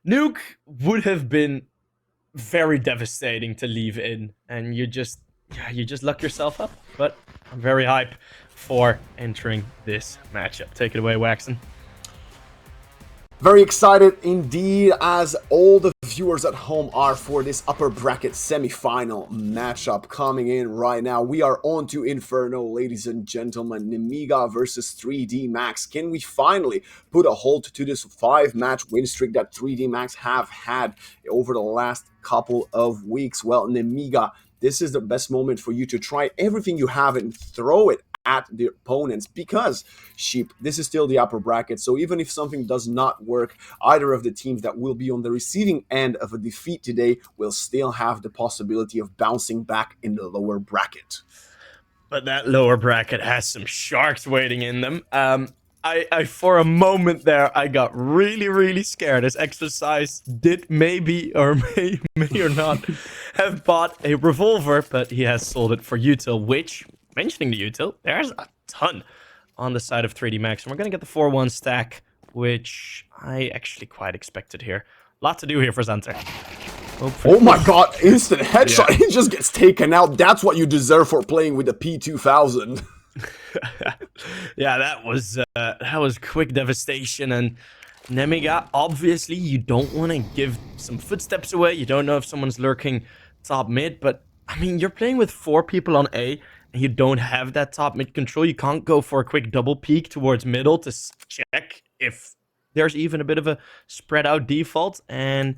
Nuke would have been very devastating to leave in, and you just luck yourself up. But I'm very hype for entering this matchup. Take it away, Waxon. Very excited indeed, as all the viewers at home are, for this upper bracket semi-final matchup coming in right now. We are on to Inferno, ladies and gentlemen. Nemiga versus 3D Max. Can we finally put a halt to this 5-match win streak that 3D Max have had over the last couple of weeks? Well, Nemiga, this is the best moment for you to try everything you have and throw it at the opponents, because Sheep, this is still the upper bracket, so even if something does not work, either of the teams that will be on the receiving end of a defeat today will still have the possibility of bouncing back in the lower bracket. But that lower bracket has some sharks waiting in them. I for a moment there, I got really scared. This exercise did maybe or may or not have bought a revolver, but he has sold it for util, which, mentioning the util, there's a ton on the side of 3D Max. And we're going to get the 4-1 stack, which I actually quite expected here. Lot to do here for Xanter. Oh my god, instant headshot. Yeah. He just gets taken out. That's what you deserve for playing with the P2000. Yeah, that was quick devastation. And Nemiga, obviously, you don't want to give some footsteps away. You don't know if someone's lurking top mid. But, I mean, you're playing with 4 people on A, and you don't have that top mid control. You can't go for a quick double peek towards middle to check if there's even a bit of a spread out default. And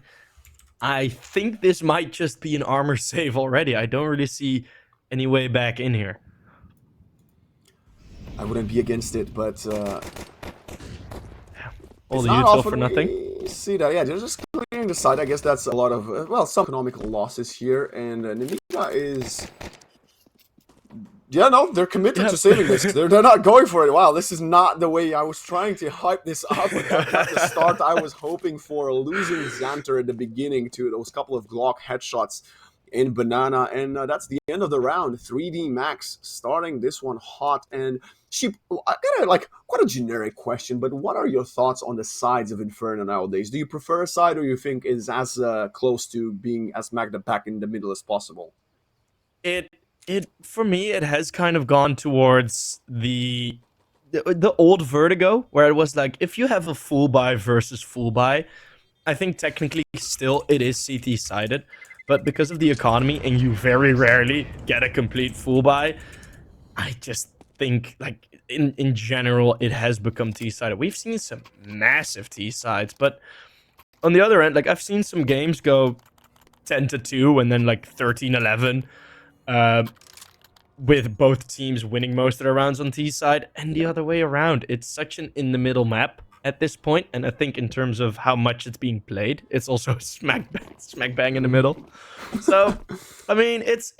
I think this might just be an armor save already. I don't really see any way back in here. I wouldn't be against it, but all the util for nothing. See that? Yeah, they're just clearing the side. I guess that's a lot of well, some economical losses here, and Nemiga is. Yeah, no, they're committed to saving this. They're not going for it. Wow, this is not the way I was trying to hype this up at the start. I was hoping for losing Xanter at the beginning to those couple of Glock headshots in Banana, and that's the end of the round. 3D Max starting this one hot. And Sheep, I got quite a generic question, but what are your thoughts on the sides of Inferno nowadays? Do you prefer a side, or you think is as close to being as smack the back in the middle as possible? For me, it has kind of gone towards the old Vertigo, where it was like, if you have a full buy versus full buy, I think technically still it is CT sided, but because of the economy and you very rarely get a complete full buy, I just think like in general it has become T sided. We've seen some massive T sides, but on the other end, like I've seen some games go 10-2 and then like 13-11. With both teams winning most of their rounds on T side, and the other way around. It's such an in-the-middle map at this point, and I think in terms of how much it's being played, it's also smack bang in the middle. So, I mean, it's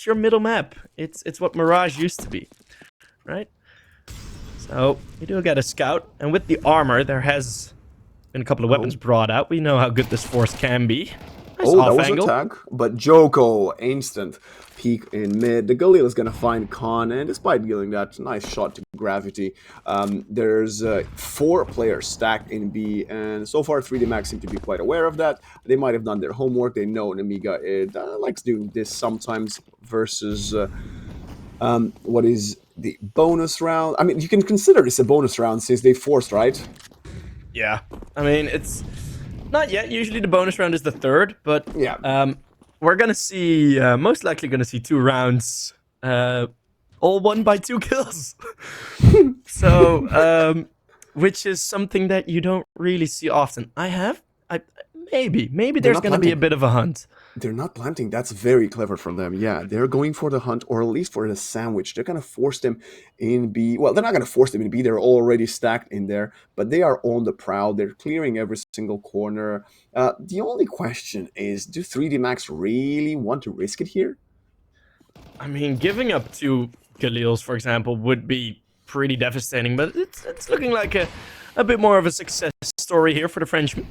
your middle map. It's what Mirage used to be, right? So we do get a scout, and with the armor, there has been a couple of weapons brought out. We know how good this force can be. Nice that was a tag, but Joko instant peek in mid. The Galil is going to find Khan, and despite dealing that nice shot to gravity, there's 4 players stacked in B, and so far 3D Max seem to be quite aware of that. They might have done their homework. They know Nemiga likes doing this sometimes versus what is the bonus round. I mean, you can consider this a bonus round since they forced, right? Yeah, I mean, it's not yet. Usually the bonus round is the 3rd, but yeah. We're gonna see, most likely gonna see 2 rounds, all won by 2 kills. So, which is something that you don't really see often. Maybe there's gonna be a bit of a hunt. They're not planting. That's very clever from them. Yeah, they're going for the hunt, or at least for the sandwich. They're going to force them in B. Well, they're not going to force them in B. They're already stacked in there, but they are on the prowl. They're clearing every single corner. The only question is, do 3D Max really want to risk it here? I mean, giving up 2 Galils, for example, would be pretty devastating, but it's looking like a bit more of a success story here for the Frenchman.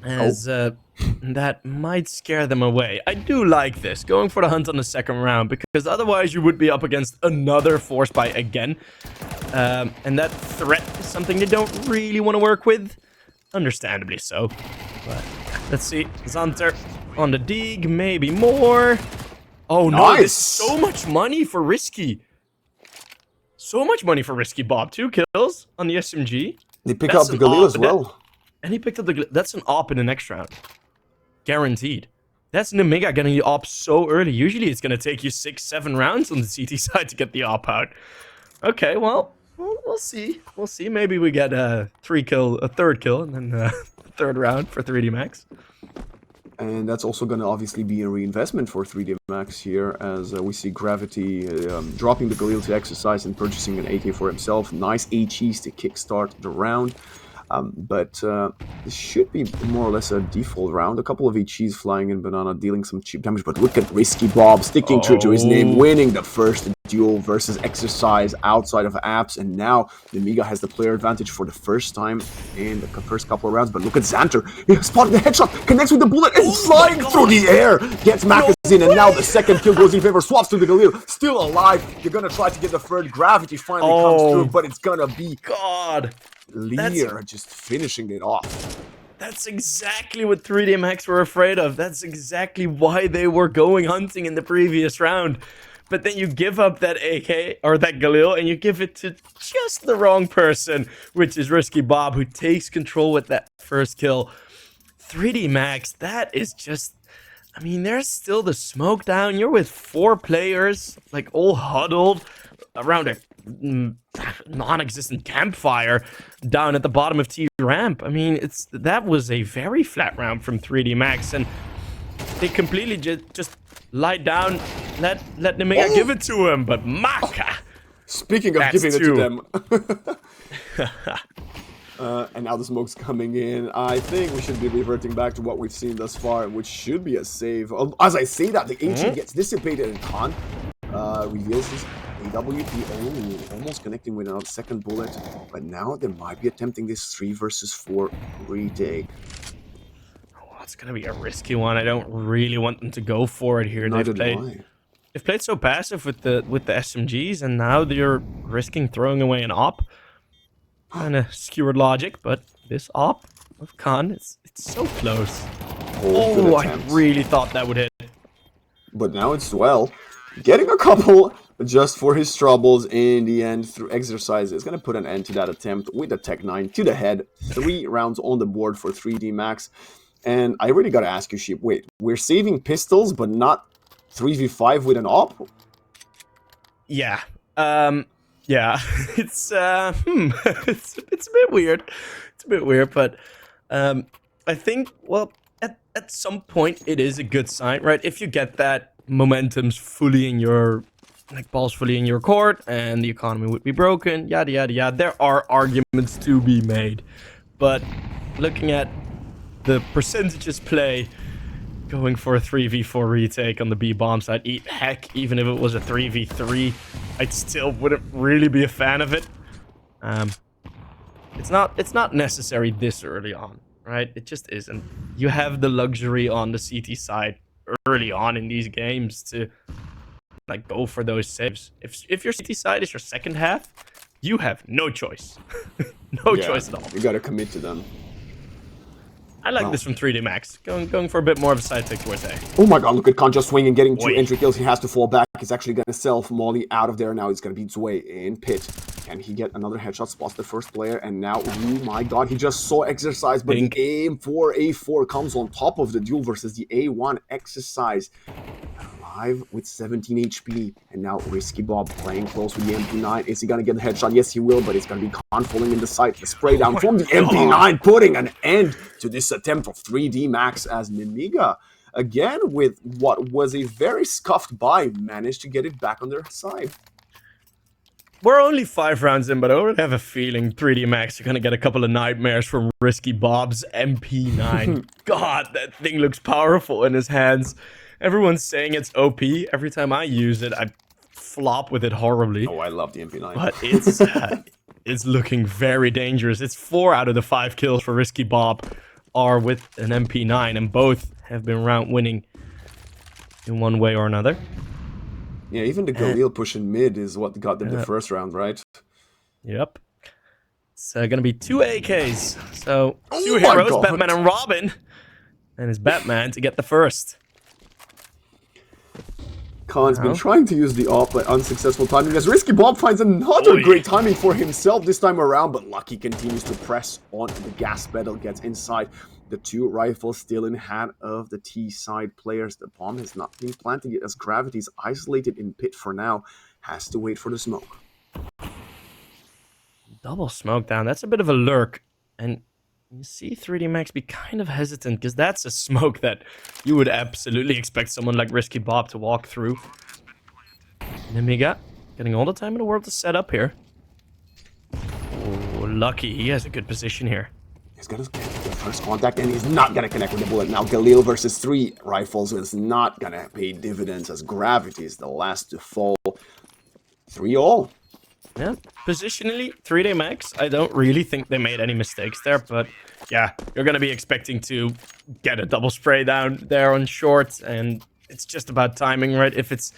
As that might scare them away. I do like this, going for the hunt on the 2nd round, because otherwise you would be up against another force buy again. And that threat is something they don't really want to work with. understandably so. But let's see, Xanter on the dig, maybe more. Oh no, this is so much money for Risky. So much money for Risky Bob. 2 kills on the SMG. They pick up the Galil as well. And he picked up the... That's an op in the next round. Guaranteed. That's Nemiga getting the op so early. Usually it's going to take you 6-7 rounds on the CT side to get the op out. Okay, well, we'll see. We'll see. Maybe we get a third kill, and then the third round for 3D Max. And that's also going to obviously be a reinvestment for 3D Max here, as we see Gravity dropping the Galil to exercise and purchasing an AK for himself. Nice HEs to kickstart the round. But this should be more or less a default round. A couple of HEs flying in Banana, dealing some cheap damage. But look at Risky Bob sticking true to his name, winning the first duel versus Exercise outside of apps. And now Nemiga has the player advantage for the first time in the first couple of rounds. But look at Xanter. He spotted the headshot, connects with the bullet, and flying through the air. Gets magazine, and now the second kill goes in favor. Swaps to the Galil. Still alive. You're going to try to get the third. Gravity finally comes through, but it's going to be... God. Lear just finishing it off. That's exactly what 3D Max were afraid of. That's exactly why they were going hunting in the previous round. But then you give up that AK, or that Galil, and you give it to just the wrong person, which is Risky Bob, who takes control with that first kill. 3D Max, that is just... I mean, there's still the smoke down. You're with 4 players, like, all huddled around a non-existent campfire down at the bottom of T ramp. I mean, that was a very flat round from 3D Max, and they completely just lied down, let Nemiga give it to him. But Maka, speaking of giving it to them, and now the smoke's coming in. I think we should be reverting back to what we've seen thus far, which should be a save. As I say that, the HE gets dissipated, and Khan reveals his AWP only, almost connecting with another second bullet, but now they might be attempting this 3 versus 4 retake. Oh, it's gonna be a risky one. I don't really want them to go for it here. They've played so passive with the SMGs, and now they're risking throwing away an op. Kind of skewered logic, but this op of Khan, it's so close. Oh, I really thought that would hit. But now it's Dwell getting a couple just for his troubles in the end through Exercise. Is going to put an end to that attempt with the Tech 9 to the head. 3 rounds on the board for 3D Max. And I really got to ask you, Sheep, wait, we're saving pistols but not 3v5 with an op? Yeah. Yeah. It's it's a bit weird. It's a bit weird, but I think, well, at some point it is a good sign, right? If you get that momentum's fully in your, like, balls fully in your court, and the economy would be broken, yada yada yada. There are arguments to be made, but looking at the percentages play, going for a 3v4 retake on the B bomb side, heck, even if it was a 3v3, I still wouldn't really be a fan of it. It's not necessary this early on, right? It just isn't. You have the luxury on the CT side early on in these games to, like, go for those saves. If your CT side is your second half, you have no choice. No choice at all. You gotta commit to them. I like this from 3D Max. Going for a bit more of a side pick towards A. Oh my god, look at Khan just swinging, getting 2 entry kills. He has to fall back. He's actually going to self-molly out of there. Now he's going to beat Zwei in pit. Can he get another headshot? Spots the first player. And now, oh my god, he just saw Exercise. But the aim for A4 comes on top of the duel versus the A1 Exercise. Alive with 17 HP. And now Risky Bob playing close with the MP9. Is he going to get the headshot? Yes, he will. But it's going to be Khan falling in the sight. The spray down from the MP9, putting an end to this attempt of 3D Max, as Nemiga, again, with what was a very scuffed buy, managed to get it back on their side. We're only 5 rounds in, but I already have a feeling 3D Max are going to get a couple of nightmares from Risky Bob's MP9. God, that thing looks powerful in his hands. Everyone's saying it's OP. Every time I use it, I flop with it horribly. Oh, I love the MP9. But it's looking very dangerous. It's 4 out of the 5 kills for Risky Bob are with an MP9, and both have been round winning in one way or another. Yeah, even the Galil pushing mid is what got them the first round, right? Yep. It's going to be 2 AKs. So, two Oh my heroes, God. Batman and Robin. And it's Batman to get the first. Khan's been trying to use the AWP, but unsuccessful timing as Risky Bob finds another great timing for himself this time around, but Lucky continues to press on the gas pedal, gets inside. The two rifles still in hand of the T-side players. The bomb has not been planted yet as Gravity is isolated in pit for now. Has to wait for the smoke. Double smoke down. That's a bit of a lurk. And you see 3D Max be kind of hesitant because that's a smoke that you would absolutely expect someone like Risky Bob to walk through. Nemiga getting all the time in the world to set up here. Oh, Lucky. He has a good position here. He's going to get the first contact, and he's not going to connect with the bullet. Now, Galil versus 3 rifles is not going to pay dividends as Gravity is the last to fall. 3-all. Yeah, positionally, 3D Max, I don't really think they made any mistakes there, but yeah, you're going to be expecting to get a double spray down there on short, and it's just about timing, right? If its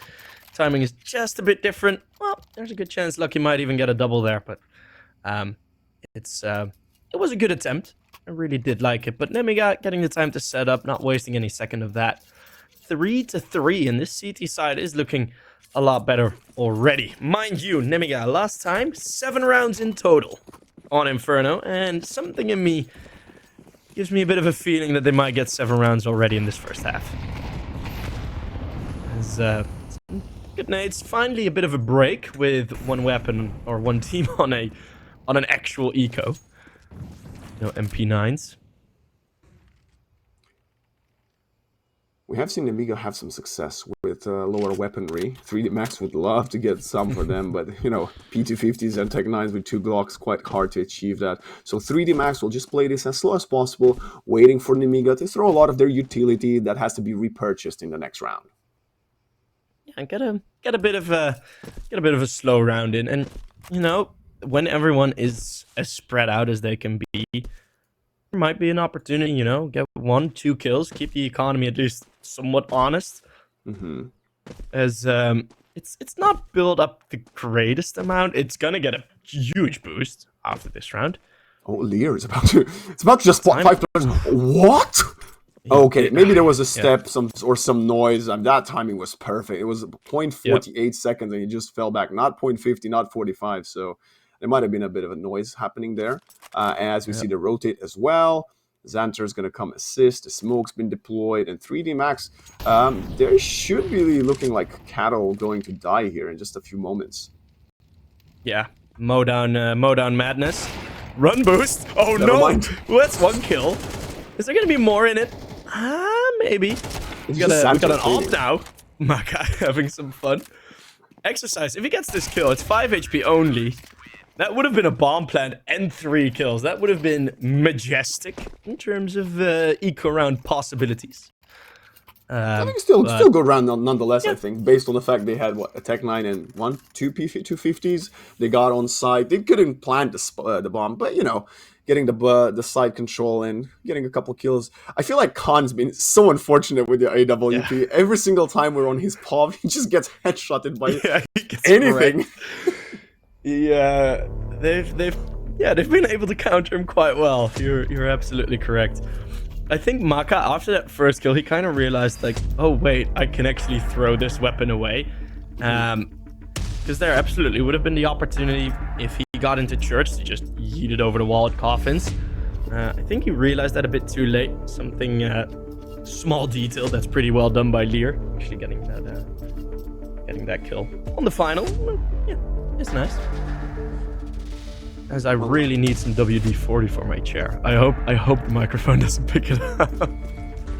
timing is just a bit different, well, there's a good chance Lucky might even get a double there, but it was a good attempt. I really did like it, but Nemiga getting the time to set up, not wasting any second of that. 3-3, and this CT side is looking a lot better already. Mind you, Nemiga last time, 7 rounds in total on Inferno, and something in me gives me a bit of a feeling that they might get 7 rounds already in this first half. As good nades, finally a bit of a break with one weapon or one team on an actual eco. No MP9s. We have seen Nemiga have some success with lower weaponry. 3D Max would love to get some for them, but, you know, P250s and Tech 9s with 2 Glocks, quite hard to achieve that. So 3D Max will just play this as slow as possible, waiting for Nemiga to throw a lot of their utility that has to be repurchased in the next round. Yeah, get a bit of a slow round in, and you know, when everyone is as spread out as they can be, there might be an opportunity, you know, get 1-2 kills, keep the economy at least somewhat honest. As it's not built up the greatest amount. It's gonna get a huge boost after this round. Oh, Lear is about to just spot 5 players. What? Okay, maybe there was a step, some noise. That timing was perfect. It was 0.48 seconds, and he just fell back. Not 0.50, not 45. So there might have been a bit of a noise happening there. As we see the rotate as well. Xanter is going to come assist. The smoke's been deployed, and 3D Max. They should be looking like cattle going to die here in just a few moments. Yeah, mow down madness. Run boost. Oh Never no, mind. Well, that's 1 kill. Is there going to be more in it? Maybe. We got an AWP now. Maka having some fun. Exercise. If he gets this kill, it's 5 HP only. That would have been a bomb plant and 3 kills. That would have been majestic in terms of eco round possibilities. I think still good round nonetheless. Yeah. I think based on the fact they had a Tech 9 and 2 250s, they got on site. They couldn't plant the bomb, but you know, getting the side control and getting a couple kills. I feel like Khan's been so unfortunate with the AWP. Yeah. Every single time we're on his POV, he just gets headshotted by anything. Yeah, they've been able to counter him quite well. You're absolutely correct. I think Maka, after that first kill, he kind of realized, like, oh wait, I can actually throw this weapon away. Because there absolutely would have been the opportunity if he got into church to just yeet it over the wall at Coffins. I think he realized that a bit too late. Something small detail that's pretty well done by Lear, actually getting that kill on the final. Yeah, it's nice. As I really need some WD-40 for my chair. I hope the microphone doesn't pick it up.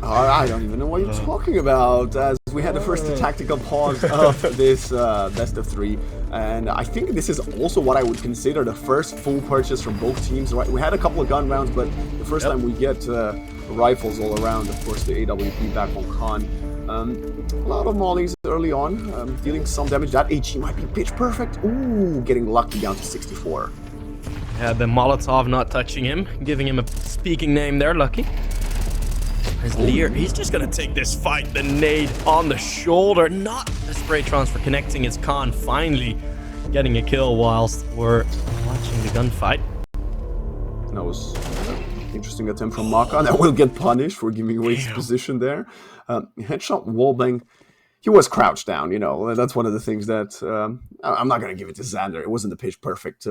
I don't even know what you're talking about. As we had the first tactical pause of this best of 3, and I think this is also what I would consider the first full purchase from both teams. Right, we had a couple of gun rounds, but the first time we get rifles all around. Of course, the AWP back on Khan. A lot of mollies early on, dealing some damage. That HE might be pitch perfect. Ooh, getting lucky down to 64. Yeah, the Molotov not touching him, giving him a speaking name there, Lucky. As Lear, he's just gonna take this fight. The nade on the shoulder, not the spray transfer connecting. It's Khan finally getting a kill whilst we're watching the gunfight. That was an interesting attempt from Maka. That will get punished for giving away his position there. Headshot wallbang. He was crouched down, you know. That's one of the things that I'm not going to give it to Xander. It wasn't the pitch perfect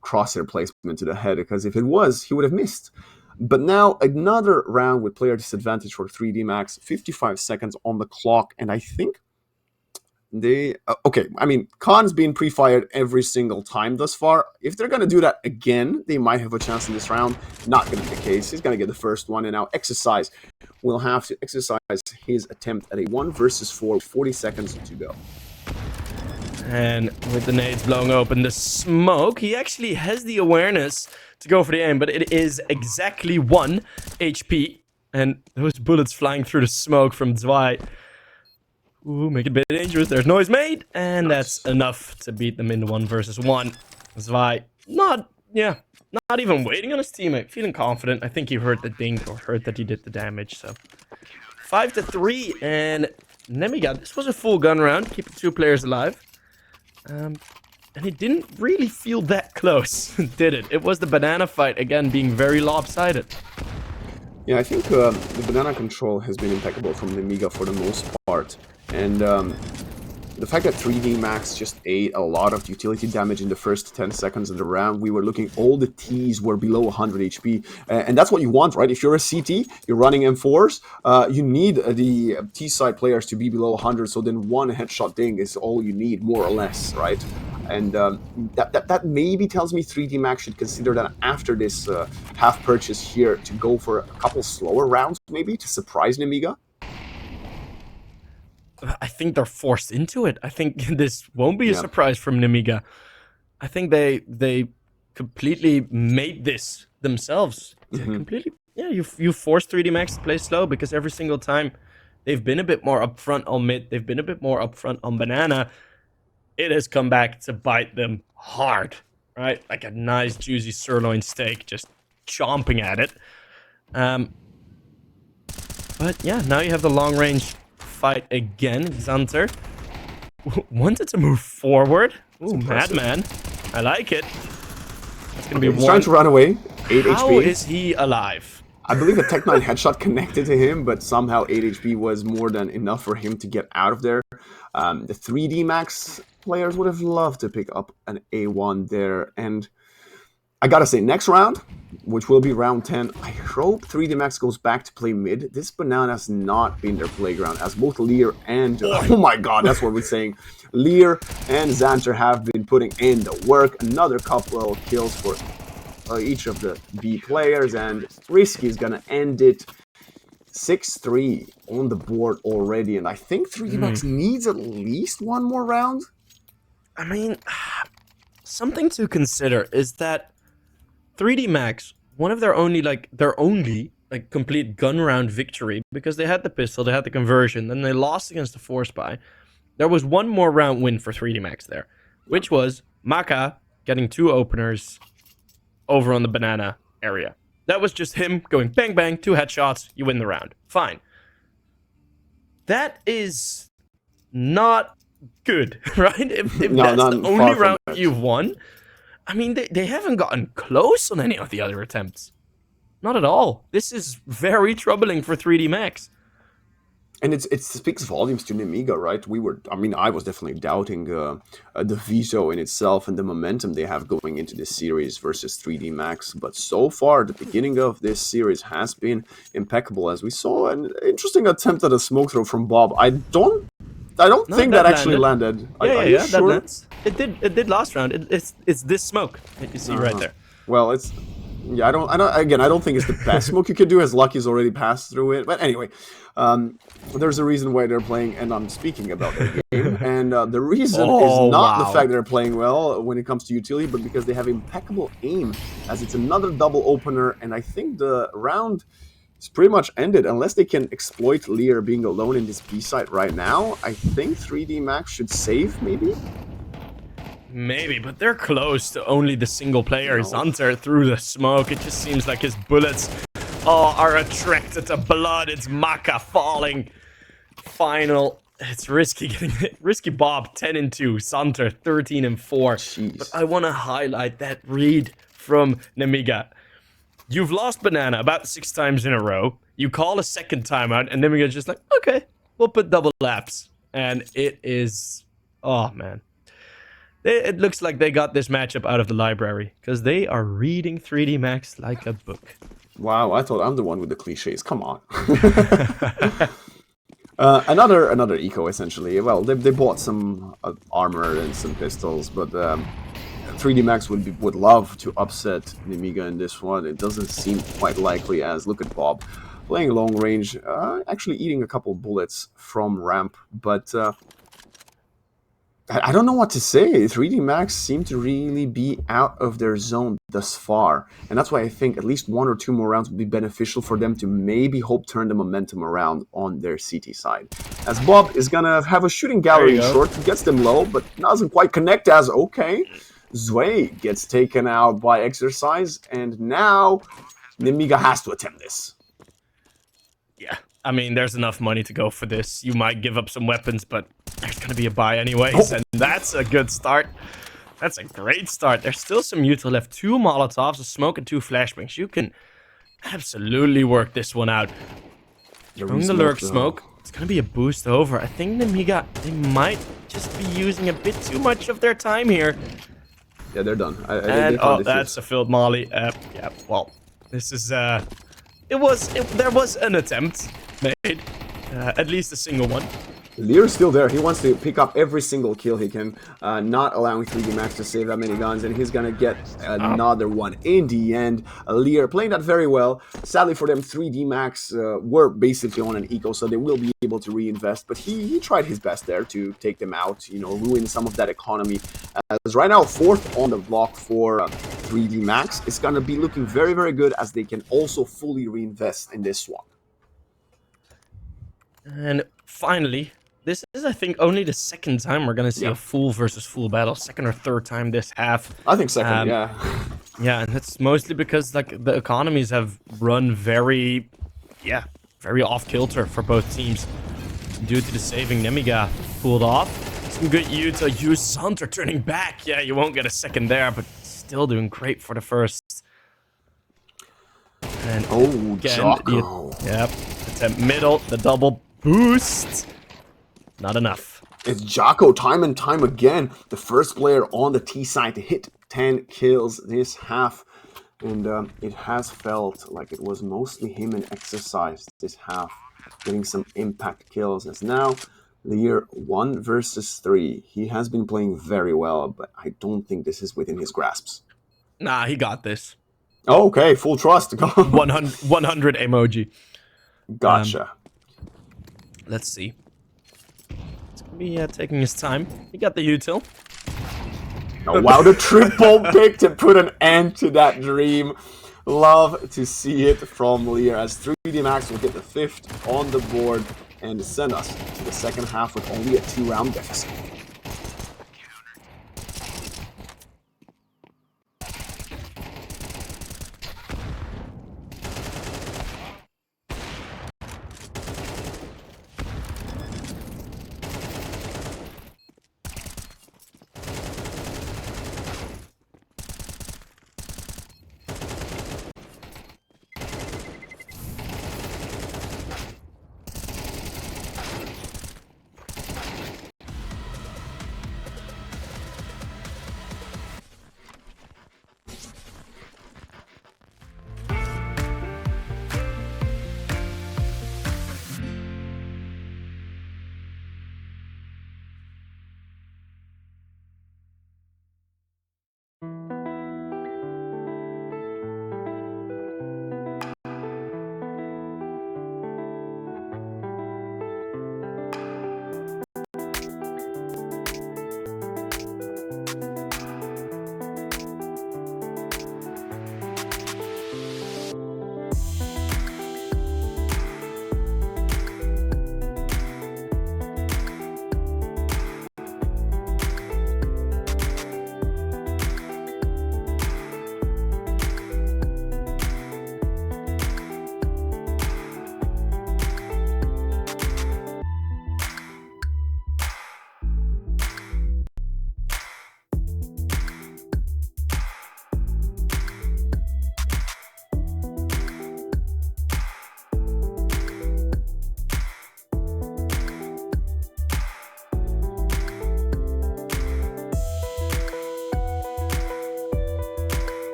crosshair placement to the head, because if it was, he would have missed. But now another round with player disadvantage for 3D Max. 55 seconds on the clock, and I think they okay. I mean, Khan's been pre-fired every single time thus far. If they're going to do that again, they might have a chance in this round. Not going to be the case. He's going to get the first one, and now Exercise will have to exercise his attempt at a 1 versus 4, 40 seconds to go. And with the nades blowing open the smoke, he actually has the awareness to go for the aim, but it is exactly 1 HP. And those bullets flying through the smoke from Zwei. Ooh, make it a bit dangerous. There's noise made, and that's enough to beat them in the 1 versus 1. Zwei, not even waiting on his teammate, feeling confident. I think he heard the ding or heard that he did the damage, so 5-3, and Nemiga, this was a full gun round, keeping 2 players alive. And it didn't really feel that close, did it? It was the banana fight, again, being very lopsided. Yeah, I think the banana control has been impeccable from Nemiga for the most part. And the fact that 3D Max just ate a lot of utility damage in the first 10 seconds of the round, we were looking, all the Ts were below 100 HP. And that's what you want, right? If you're a CT, you're running M4s, you need the T-side players to be below 100, so then 1 headshot ding is all you need, more or less, right? And that maybe tells me 3D Max should consider that after this half purchase here to go for a couple slower rounds, maybe, to surprise Nemiga. I think they're forced into it. I think this won't be a surprise from Nemiga. I think they completely made this themselves. Completely, yeah. You force 3D Max to play slow, because every single time they've been a bit more upfront on mid, they've been a bit more upfront on banana. It has come back to bite them hard, right? Like a nice juicy sirloin steak, just chomping at it. But yeah, now you have the long range fight again. Xanter wanted to move forward. Ooh, madman. I like it. That's gonna be He's trying to run away. 8 HP. How is he alive? I believe a Tech 9 headshot connected to him, but somehow 8 HP was more than enough for him to get out of there. The 3D Max players would have loved to pick up an A1 there. And I gotta say, next round, which will be round 10, I hope 3D Max goes back to play mid. This banana's not been their playground, as both Lear and... oh my god, that's what we're saying. Lear and Xanter have been putting in the work. Another couple of kills for each of the B players, and Risky is gonna end it 6-3 on the board already. And I think 3D Max needs at least 1 more round. I mean, something to consider is that 3D Max, one of their only complete gun round victory, because they had the pistol, they had the conversion, then they lost against the Force Spy. There was 1 more round win for 3D Max there, which was Maka getting 2 openers over on the banana area. That was just him going bang bang, 2 headshots, you win the round. Fine. That is not good, right? If that's the only round you've won, I mean, they haven't gotten close on any of the other attempts. Not at all. This is very troubling for 3D Max. And it speaks volumes to Nemiga, right? I was definitely doubting the veto in itself and the momentum they have going into this series versus 3D Max. But so far, the beginning of this series has been impeccable, as we saw an interesting attempt at a smoke throw from Bob. I don't think that actually landed. Yeah, that lands. It did last round. It's this smoke that you see right there. Well, it's... yeah, I don't think it's the best smoke you could do, as Lucky's already passed through it. But anyway, there's a reason why they're playing, and I'm speaking about their game. And the reason is not the fact they're playing well when it comes to utility, but because they have impeccable aim, as it's another double opener. And I think the round is pretty much ended, unless they can exploit Lear being alone in this B site right now. I think 3D Max should save, maybe? Maybe, but they're close to only the single player. Xanter through the smoke. It just seems like his bullets are attracted to blood. It's Maka falling. Final. It's Risky getting hit. Risky Bob 10-2. Xanter 13-4. Jeez. But I want to highlight that read from Nemiga. You've lost banana about 6 times in a row. You call a second timeout, and Nemiga's just like, okay, we'll put double laps. And it is... Oh, man. It looks like they got this matchup out of the library, because they are reading 3D Max like a book. Wow, I thought I'm the one with the cliches. Come on. Another eco, essentially. Well, they bought some armor and some pistols, but 3D Max would love to upset Nemiga in this one. It doesn't seem quite likely, as look at Bob playing long range, actually eating a couple bullets from ramp, but I don't know what to say. 3D Max seem to really be out of their zone thus far, and that's why I think at least 1 or 2 more rounds would be beneficial for them to maybe hope turn the momentum around on their CT side. As Bob is gonna have a shooting gallery in short, gets them low, but doesn't quite connect as okay. Zway gets taken out by Exercise, and now Nemiga has to attempt this. Yeah, I mean, there's enough money to go for this. You might give up some weapons, but there's going to be a buy anyways, and that's a good start. That's a great start. There's still some util left. 2 Molotovs, a smoke, and 2 flashbangs. You can absolutely work this one out. Throwing the lurk smoke. It's going to be a boost over. I think Nemiga, they might just be using a bit too much of their time here. Yeah, they're done. That's a filled molly. Yeah, well, this is... there was an attempt made. At least a single one. Lear's still there. He wants to pick up every single kill he can, not allowing 3D Max to save that many guns, and he's gonna get another one in the end. Lear playing that very well. Sadly for them, 3D Max were basically on an eco, so they will be able to reinvest, but he tried his best there to take them out, you know, ruin some of that economy. As right now, 4th on the block for 3D Max. It's gonna be looking very, very good, as they can also fully reinvest in this one. And finally, this is, I think, only the 2nd time we're going to see a full versus full battle. 2nd or 3rd time this half. I think 2nd, yeah. Yeah, and that's mostly because like the economies have run very off-kilter for both teams. Due to the saving Nemiga pulled off. Some good util. Use Hunter turning back. Yeah, you won't get a 2nd there, but still doing great for the 1st. And again, Jocko. Yep. Attempt middle, the double boost. Not enough. It's Jocko time and time again, the first player on the T side to hit 10 kills this half. And it has felt like it was mostly him and Exercise this half, getting some impact kills. As now, Lear 1 versus 3. He has been playing very well, but I don't think this is within his grasps. Nah, he got this. Okay, full trust. 100 emoji. Gotcha. Let's see. It's gonna be taking his time. He got the util. Oh, wow, the triple pick to put an end to that dream. Love to see it from Lear, as 3D Max will get the 5th on the board and send us to the 2nd half with only a 2-round deficit.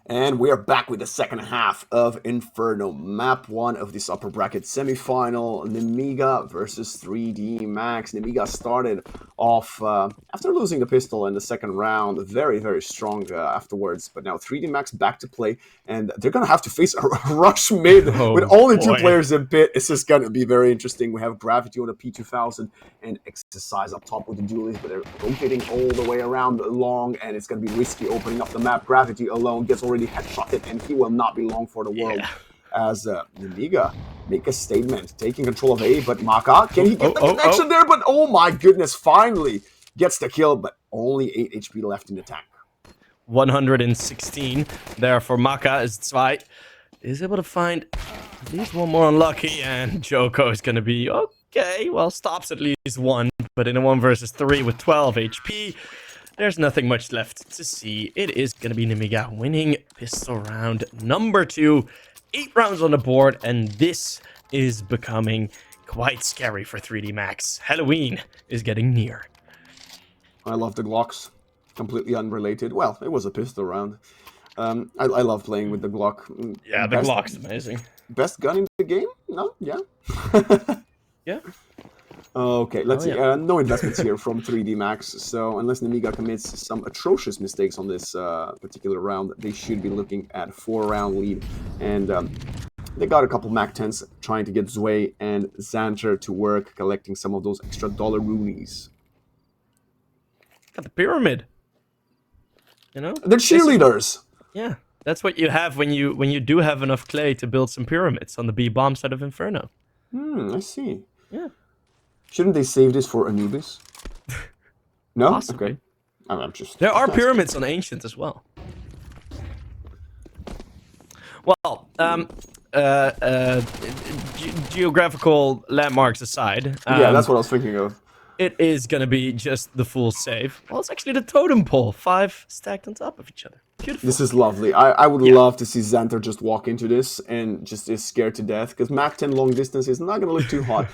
And we are back with the second half of Inferno, map 1 of this upper bracket semifinal. Nemiga versus 3D Max. Nemiga started off after losing the pistol in the second round, very, very strong afterwards. But now 3D Max back to play, and they're going to have to face a rush mid with only 2 players in pit. It's just going to be very interesting. We have Gravity on the P2000 and Exercise up top with the duelies, but they're rotating all the way around long, and it's going to be risky opening up the map. Gravity alone gets already headshotted, and he will not be long for the world. As Nemiga make a statement, taking control of A, but Maka, can he get the connection there? But oh my goodness, finally gets the kill, but only 8 HP left in the tank. 116 there for Maka as Zwei is able to find at least one more unlucky, and Joko is going to be okay. Well, stops at least one, but in a 1 versus 3 with 12 HP, there's nothing much left to see. It is going to be Nemiga winning pistol round number 2. 8 rounds on the board, and this is becoming quite scary for 3D Max. Halloween is getting near. I love the Glocks. Completely unrelated. Well, it was a pistol round. I love playing with the Glock. Yeah, the Glock's amazing. Best gun in the game? No? Yeah? Yeah. Okay, let's see. No investments here from 3D Max. So unless Nemiga commits some atrocious mistakes on this particular round, they should be looking at a 4-round lead. And they got a couple Mac-10s trying to get Zwei and Xanter to work, collecting some of those extra dollar rupees. Got the pyramid. You know? They're cheerleaders. Yeah, that's what you have when you do have enough clay to build some pyramids on the B bomb side of Inferno. I see. Yeah. Shouldn't they save this for Anubis? No? Possibly. Okay. I'm just... There are pyramids on Ancient as well. Well, geographical landmarks aside... yeah, that's what I was thinking of. It is going to be just the full save. Well, it's actually the totem pole. 5 stacked on top of each other. Beautiful. This is lovely. I would love to see Xanter just walk into this and just is scared to death, because Mac-10 long distance is not going to look too hot.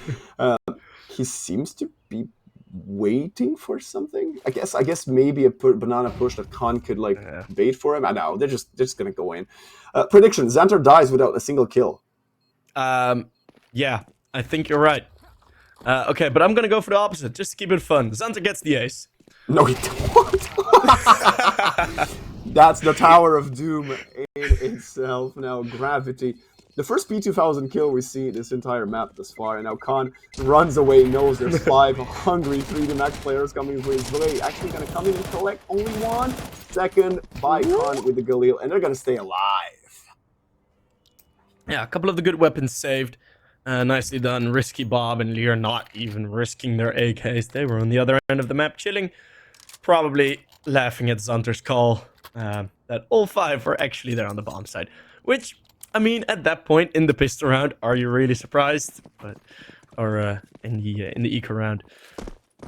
He seems to be waiting for something. I guess maybe a banana push that Khan could bait for him. I know they're just gonna go in. Prediction: Xanter dies without a single kill. Yeah, I think you're right. Okay, but I'm gonna go for the opposite, just to keep it fun. Xanter gets the ace. No, he don't. That's the Tower of Doom in itself. Now Gravity. The first P2000 kill we see this entire map thus far, and now Khan runs away, knows there's 5 hungry 3D Max players coming for his way. Actually going to come in and collect only 1 second by Khan with the Galil, and they're going to stay alive. Yeah, a couple of the good weapons saved. Nicely done. Risky Bob and Lear not even risking their AKs. They were on the other end of the map chilling, probably laughing at Xanter's call that all 5 were actually there on the bomb side, which... I mean, at that point in the pistol round, are you really surprised? Or in the eco round.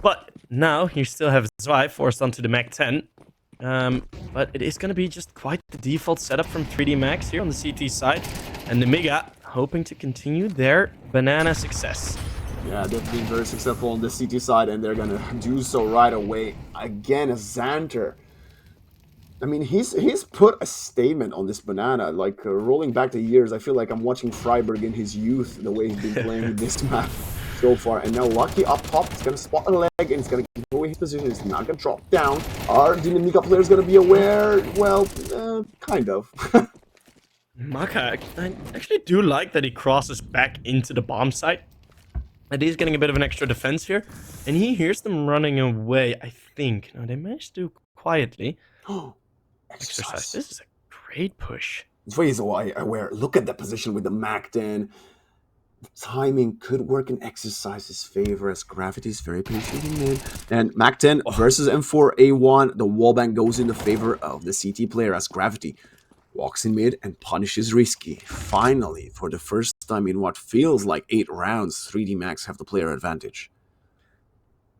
But now you still have Zwei forced onto the Mac-10. But it is going to be just quite the default setup from 3D Max here on the CT side, and Nemiga hoping to continue their banana success. Yeah, they've been very successful on the CT side, and they're going to do so right away. Again, Xanter. I mean, he's put a statement on this banana. Like, rolling back the years, I feel like I'm watching Freiburg in his youth, the way he's been playing this map so far. And now Lucky up top, he's going to spot a leg, and he's going to keep away his position. He's not going to drop down. Are the Nemiga players going to be aware? Well, kind of. Maka, I actually do like that he crosses back into the bomb site. And he's getting a bit of an extra defense here. And he hears them running away, I think. Now, they managed to do quietly. Exercise. This is a great push. Zwei is aware. Look at the position with the Mac-10. Timing could work in Exercise's favor, as Gravity is very patient in mid. And Mac-10 versus M4A1. The wallbang goes in the favor of the CT player, as Gravity walks in mid and punishes Risky. Finally, for the first time in what feels like 8 rounds, 3D Max have the player advantage.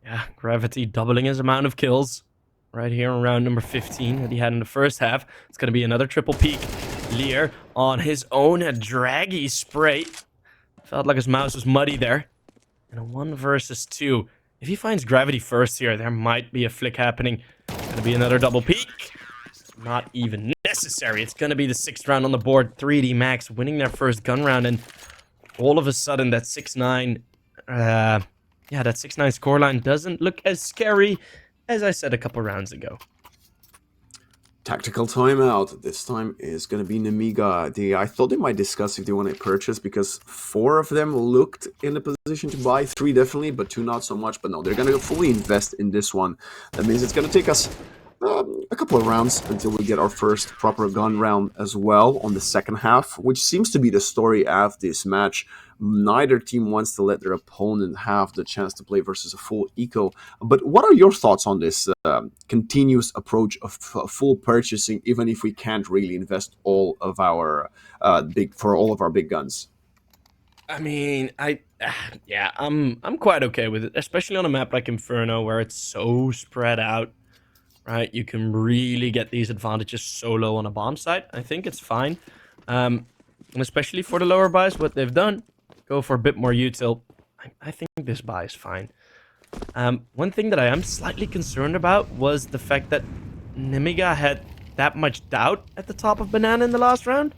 Yeah, Gravity doubling his amount of kills. Right here in round number 15 that he had in the first half. It's going to be another triple peak. Lear on his own, a draggy spray. Felt like his mouse was muddy there. And a 1 versus 2. If he finds Gravity first here, there might be a flick happening. Going to be another double peak. Not even necessary. necessary. It's going to be the 6th round on the board. 3D Max winning their first gun round, and all of a sudden that 6-9, that 6-9 scoreline doesn't look as scary as I said a couple rounds ago. Tactical timeout. This time is going to be Nemiga. I thought they might discuss if they want to purchase, because 4 of them looked in a position to buy. 3 definitely, but 2 not so much. But no, they're going to fully invest in this one. That means it's going to take us a couple of rounds until we get our first proper gun round as well on the second half, which seems to be the story of this match. Neither team wants to let their opponent have the chance to play versus a full eco. But what are your thoughts on this continuous approach of full purchasing, even if we can't really invest all of our big guns? I mean, I'm quite okay with it, especially on a map like Inferno where it's so spread out. Right, you can really get these advantages solo on a bomb site. I think it's fine, and especially for the lower buys, what they've done, go for a bit more util. I think this buy is fine. One thing that I am slightly concerned about was the fact that Nemiga had that much doubt at the top of Banana in the last round,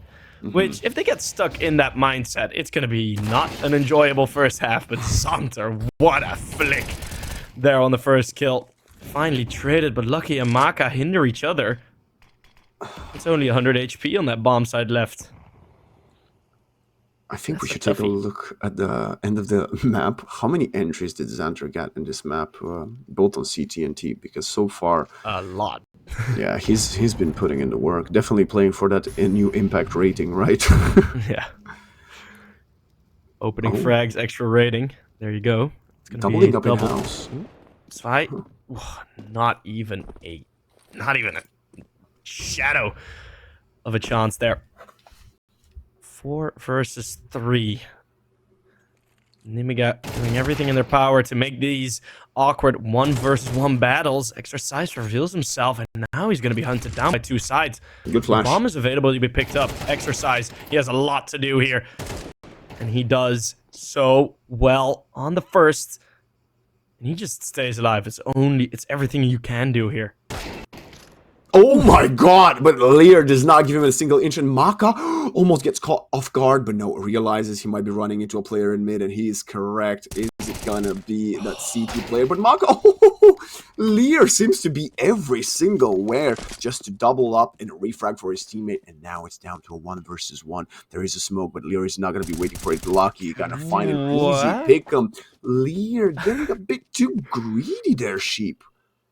which, if they get stuck in that mindset, it's going to be not an enjoyable first half. But Zanter, what a flick there on the first kill. Finally traded, but Lucky and Maka hinder each other. It's only 100 HP on that bomb side left. I think we should take a look at the end of the map. How many entries did Xanter get in this map, both on CT and T? Because so far, a lot. Yeah, he's been putting in the work. Definitely playing for that new impact rating, right? Yeah. Opening frags, extra rating. There you go. It's gonna doubling be up in house. Fight. Not even a shadow of a chance there. 4 versus 3. Nemiga doing everything in their power to make these awkward 1 versus 1 battles. Exercise reveals himself, and now he's going to be hunted down by 2 sides. Good flash. The bomb is available to be picked up. Exercise, he has a lot to do here, and he does so well on the first. And he just stays alive. It's everything you can do here. Oh my god! But Lear does not give him a single inch, and Maka almost gets caught off guard, but no, realizes he might be running into a player in mid, and he is correct. Is it gonna be that CT player? But Maka, Lear seems to be every single where just to double up and refrag for his teammate, and now it's down to a 1 versus 1. There is a smoke, but Lear is not gonna be waiting for it. Lucky, gonna find an easy pick him. Lear getting a bit too greedy there, sheep.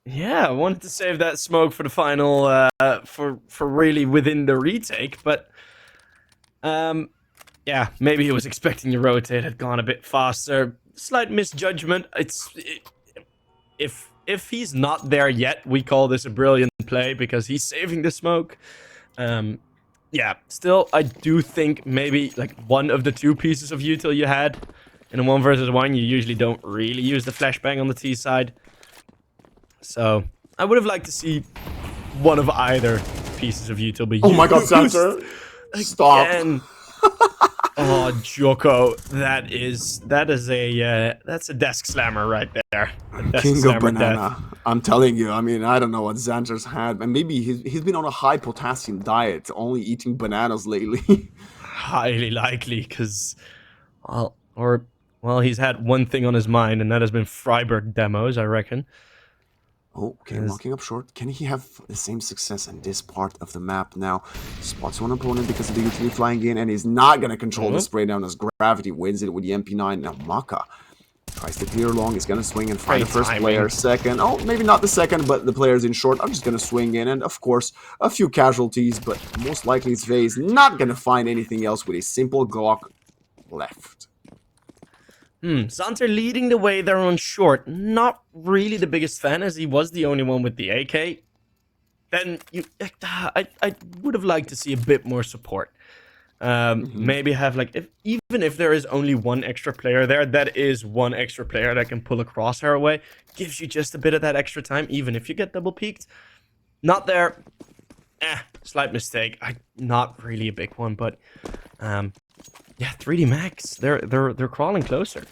Yeah, I wanted to save that smoke for the final, for really within the retake, but, yeah, maybe he was expecting the rotate had gone a bit faster. Slight misjudgment. If he's not there yet, we call this a brilliant play because he's saving the smoke. Yeah, still, I do think maybe, like, one of the 2 pieces of util you had in a 1 versus 1, you usually don't really use the flashbang on the T side. So, I would have liked to see one of either pieces of util be used. Oh my god, Xanter! Stop! Oh, Joko, that's a desk slammer right there. King of Banana. I'm telling you, I mean, I don't know what Xanter's had, and maybe he's been on a high potassium diet, only eating bananas lately. Highly likely, because, well, he's had one thing on his mind, and that has been Freiburg demos, I reckon. Oh, okay, walking up short. Can he have the same success in this part of the map now? Spots one opponent because of the utility flying in, and he's not going to control the spray down as Gravity wins it with the MP9. Now Maka tries to clear long. He's going to swing and find the first player. Second. Oh, maybe not the second, but the player's in short. I'm just going to swing in, and of course, a few casualties, but most likely Zve is not going to find anything else with a simple Glock left. Xanter leading the way there on short. Not really the biggest fan, as he was the only one with the AK. Then I would have liked to see a bit more support. Maybe have, like, even if there is only 1 extra player there, that is 1 extra player that can pull a crosshair away. Gives you just a bit of that extra time, even if you get double peaked. Not there. Slight mistake. Not really a big one, but yeah, 3D Max. They're crawling closer.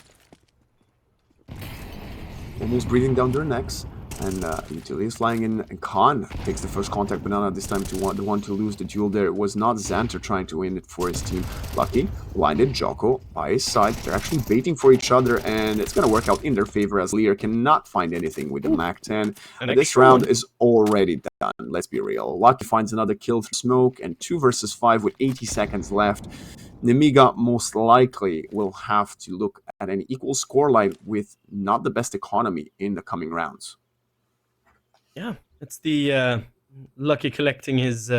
Almost breathing down their necks. And utility is flying in, and Khan takes the first contact banana this time to the one to lose the duel there. It was not Xanter trying to win it for his team. Lucky, blinded, Jocko by his side. They're actually baiting for each other, and it's going to work out in their favor as Lear cannot find anything with the MAC-10. And this round is already done, let's be real. Lucky finds another kill through smoke, and 2 versus 5 with 80 seconds left. Nemiga most likely will have to look at an equal scoreline with not the best economy in the coming rounds. Yeah, it's the Lucky collecting his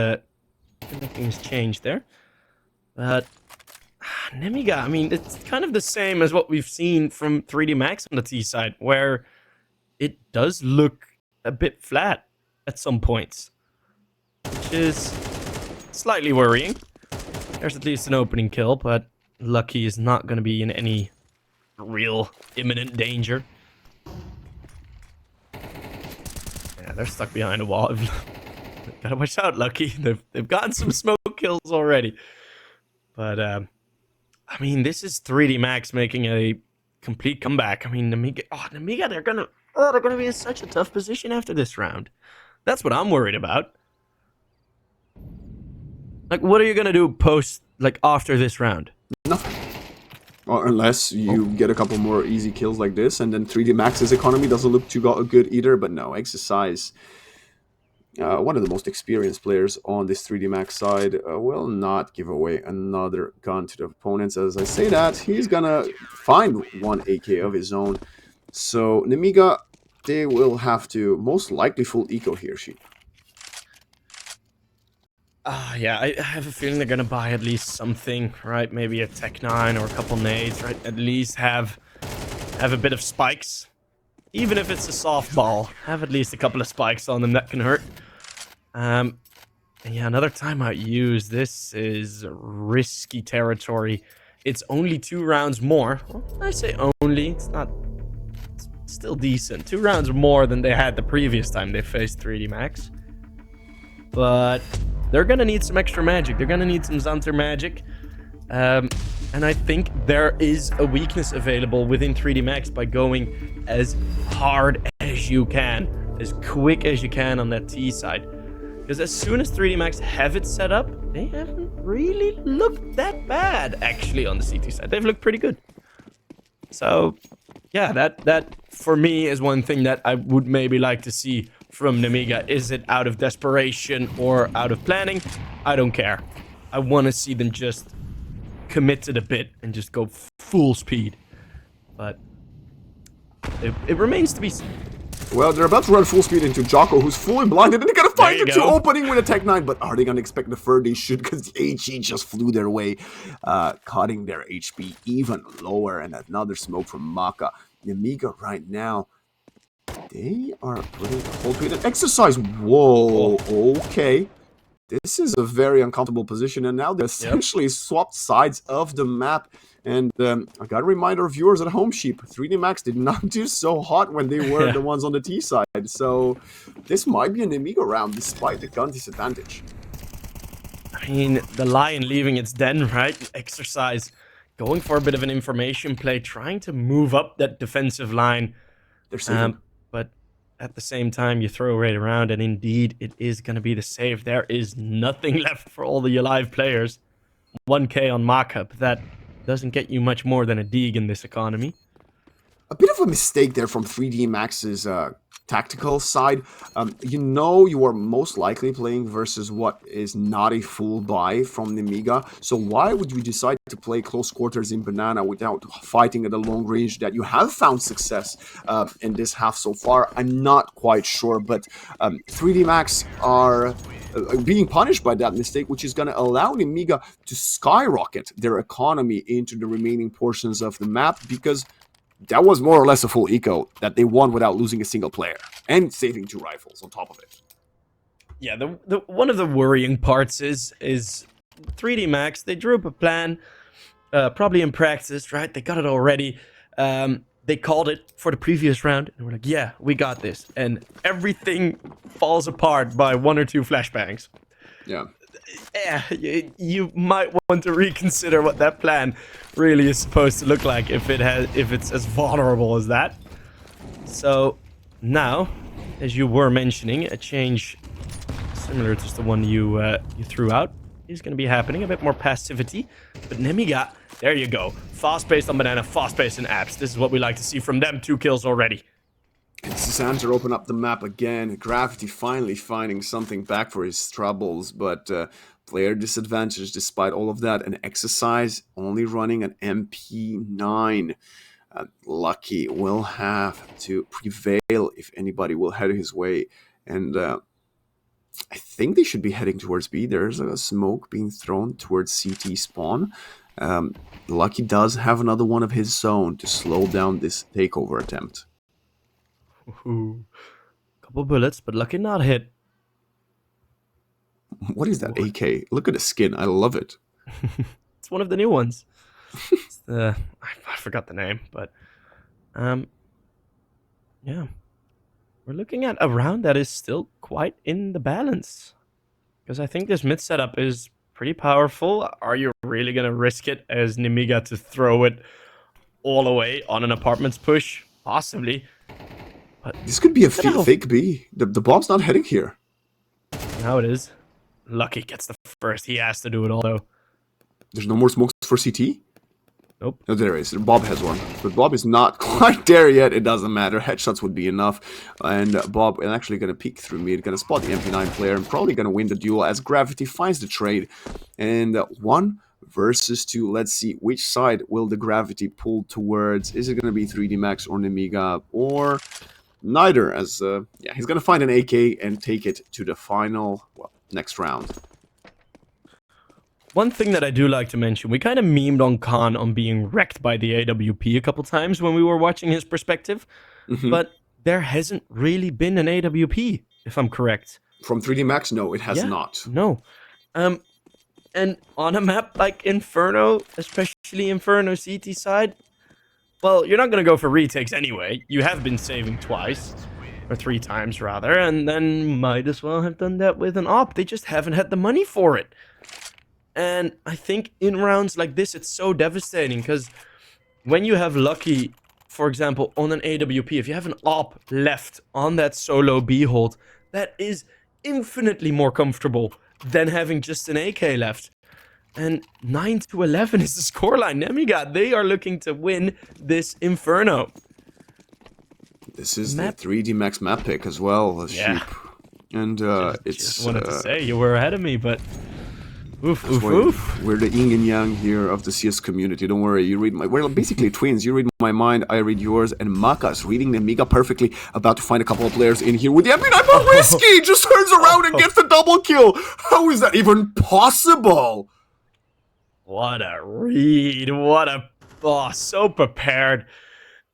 change there. But Nemiga, I mean, it's kind of the same as what we've seen from 3D Max on the T side, where it does look a bit flat at some points, which is slightly worrying. There's at least an opening kill, but Lucky is not going to be in any real imminent danger. Yeah, they're stuck behind a wall. Gotta watch out, Lucky. They've gotten some smoke kills already. But, I mean, this is 3D Max making a complete comeback. I mean, Nemiga, they're gonna be in such a tough position after this round. That's what I'm worried about. Like, what are you gonna do after this round? Nothing. Or unless you get a couple more easy kills like this, and then 3D Max's economy doesn't look too good either. But no, Exercise, one of the most experienced players on this 3D Max side, will not give away another gun to the opponents. As I say that, he's gonna find one AK of his own. So Nemiga, they will have to most likely full eco here, Sheep. Yeah, I have a feeling they're gonna buy at least something, right? Maybe a Tech 9 or a couple nades, right? At least have a bit of spikes. Even if it's a softball, have at least a couple of spikes on them that can hurt. And yeah, another timeout used. This is risky territory. It's only 2 rounds more. Well, I say only, it's still decent. 2 rounds more than they had the previous time they faced 3D Max. But they're gonna need some extra magic. They're gonna need some Xanter magic. And I think there is a weakness available within 3D Max by going as hard as you can, as quick as you can on that T side. Because as soon as 3D Max have it set up, they haven't really looked that bad, actually, on the CT side. They've looked pretty good. So, yeah, that for me is one thing that I would maybe like to see from Nemiga. Is it out of desperation or out of planning? I don't care. I want to see them just commit to the bit and just go full speed. But it remains to be seen. Well, they're about to run full speed into Jocko, who's fully blinded, and they're gonna find the 2 opening with a Tech 9, but are they gonna expect the third? They should, because the HE just flew their way, cutting their HP even lower, and another smoke from Maka. Nemiga right now, they are putting the whole tweet at Exercise. Whoa, okay. This is a very uncomfortable position, and now they essentially swapped sides of the map. And I got to remind our viewers at home, Sheep, 3D Max did not do so hot when they were the ones on the T side. So this might be an Nemiga round despite the gun disadvantage. I mean, the lion leaving its den, right? Exercise, going for a bit of an information play, trying to move up that defensive line. They're saving. But at the same time, you throw right around, and indeed, it is going to be the save. There is nothing left for all the alive players. 1k on Maka, that doesn't get you much more than a dig in this economy. A bit of a mistake there from 3D Max's tactical side. You know you are most likely playing versus what is not a full buy from Nemiga. So why would you decide to play close quarters in Banana without fighting at a long range that you have found success in this half so far? I'm not quite sure, but 3D Max are being punished by that mistake, which is going to allow Nemiga to skyrocket their economy into the remaining portions of the map, because that was more or less a full eco that they won without losing a single player and saving 2 rifles on top of it. Yeah, the one of the worrying parts is 3D Max. They drew up a plan, probably in practice, right? They got it already. They called it for the previous round, and we're like, yeah, we got this. And everything falls apart by 1 or 2 flashbangs. Yeah. Yeah, you might want to reconsider what that plan really is supposed to look like if it's as vulnerable as that. So now as you were mentioning, a change similar to the one you threw out is going to be happening. A bit more passivity. But Nemiga, there you go. Fast-paced on Banana, fast-paced in Apps. This is what we like to see from them. 2 kills already. Xander open up the map again. Gravity finally finding something back for his troubles, but player disadvantage despite all of that. An exercise only running an MP9. Lucky will have to prevail if anybody will head his way. And I think they should be heading towards B. There's a smoke being thrown towards CT spawn. Lucky does have another one of his own to slow down this takeover attempt. Ooh. Couple bullets, but Lucky not hit. What is that AK? Look at the skin. I love it. It's one of the new ones. It's the, I forgot the name, but yeah. We're looking at a round that is still quite in the balance. Because I think this mid setup is pretty powerful. Are you really going to risk it as Nemiga to throw it all away on an apartments push? Possibly. But this could be a fake B. The bomb's not heading here. Now it is. Lucky gets the first. He has to do it all, though. There's no more smokes for CT? Nope. No, there is. Bob has one. But Bob is not quite there yet. It doesn't matter. Headshots would be enough. And Bob is actually going to peek through mid. Going to spot the MP9 player and probably going to win the duel as Gravity finds the trade. And 1 versus 2. Let's see which side will the Gravity pull towards. Is it going to be 3D Max or Nemiga or neither? As yeah, he's going to find an AK and take it to the final, well, next round. One thing that I do like to mention, we kind of memed on Khan on being wrecked by the AWP a couple times when we were watching his perspective, but there hasn't really been an AWP, if I'm correct. From 3D Max, no, it has not. No. And on a map like Inferno, especially Inferno CT side, well, you're not going to go for retakes anyway. You have been saving twice, or 3 times rather, and then might as well have done that with an op. They just haven't had the money for it. And I think in rounds like this, it's so devastating because when you have Lucky, for example, on an AWP, if you have an op left on that solo B hold, that is infinitely more comfortable than having just an AK left. And 9-11 is the scoreline. Nemiga, they are looking to win this Inferno. This is the 3D Max map pick as well, Sheep. And just wanted to say, you were ahead of me, but... Oof. We're the yin and yang here of the CS community. Don't worry, you read my... We're basically twins. You read my mind, I read yours, and Maka's reading Nemiga perfectly. About to find a couple of players in here with the MP9, but Whiskey just turns around and gets the double kill. How is that even possible? What a read. What a... Oh, so prepared.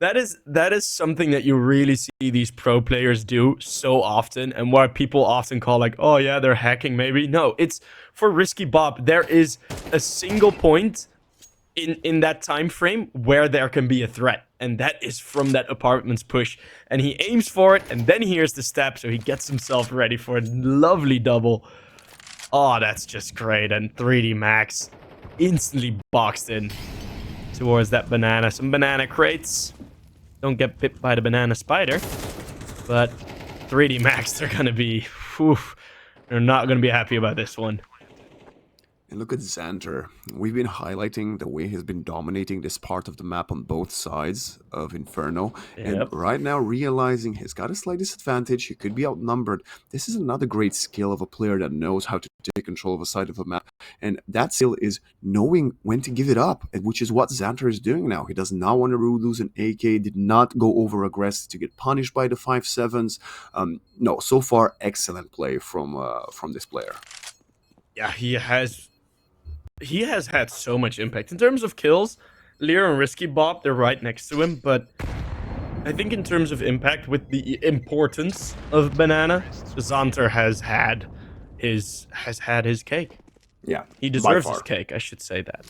That is something that you really see these pro players do so often, and why people often call like, oh yeah, they're hacking maybe. No, it's for Risky Bob. There is a single point in that time frame where there can be a threat, and that is from that apartments push. And he aims for it, and then he hears the step, so he gets himself ready for a lovely double. Oh, that's just great. And 3D Max instantly boxed in towards that banana. Some banana crates. Don't get bit by the banana spider, but 3D Max, they're gonna be, they're not gonna be happy about this one. And look at Xander. We've been highlighting the way he's been dominating this part of the map on both sides of Inferno. Yep. And right now realizing he's got a slight disadvantage, he could be outnumbered. This is another great skill of a player that knows how to take control of a side of a map. And that skill is knowing when to give it up, which is what Xander is doing now. He does not want to lose an AK, did not go over aggressive to get punished by the 5-7s. No, so far, excellent play from this player. Yeah, he has had so much impact. In terms of kills, Lear and Risky Bob, they're right next to him, but I think in terms of impact with the importance of Banana, Xander has had his cake. Yeah, he deserves his cake, I should say that.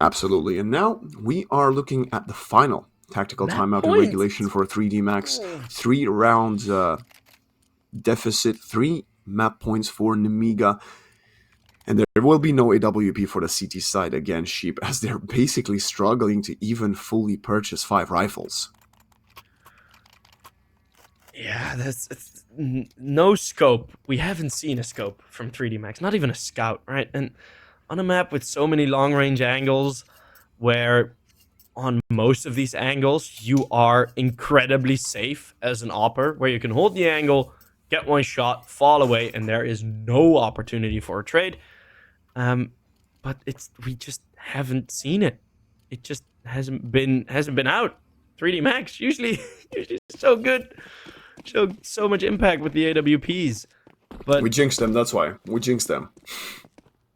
Absolutely. And now we are looking at the final tactical timeout in regulation for 3D Max. 3 rounds deficit, 3 map points for Nemiga. And there will be no AWP for the CT side again, Sheep, as they're basically struggling to even fully purchase 5 rifles. Yeah, no scope. We haven't seen a scope from 3D Max, not even a scout, right? And on a map with so many long range angles, where on most of these angles you are incredibly safe as an opper, where you can hold the angle, get one shot, fall away, and there is no opportunity for a trade. But we just haven't seen it. It just hasn't been out. 3D Max usually so good, showed so much impact with the AWPs. We But jinxed them, that's why. We jinxed them.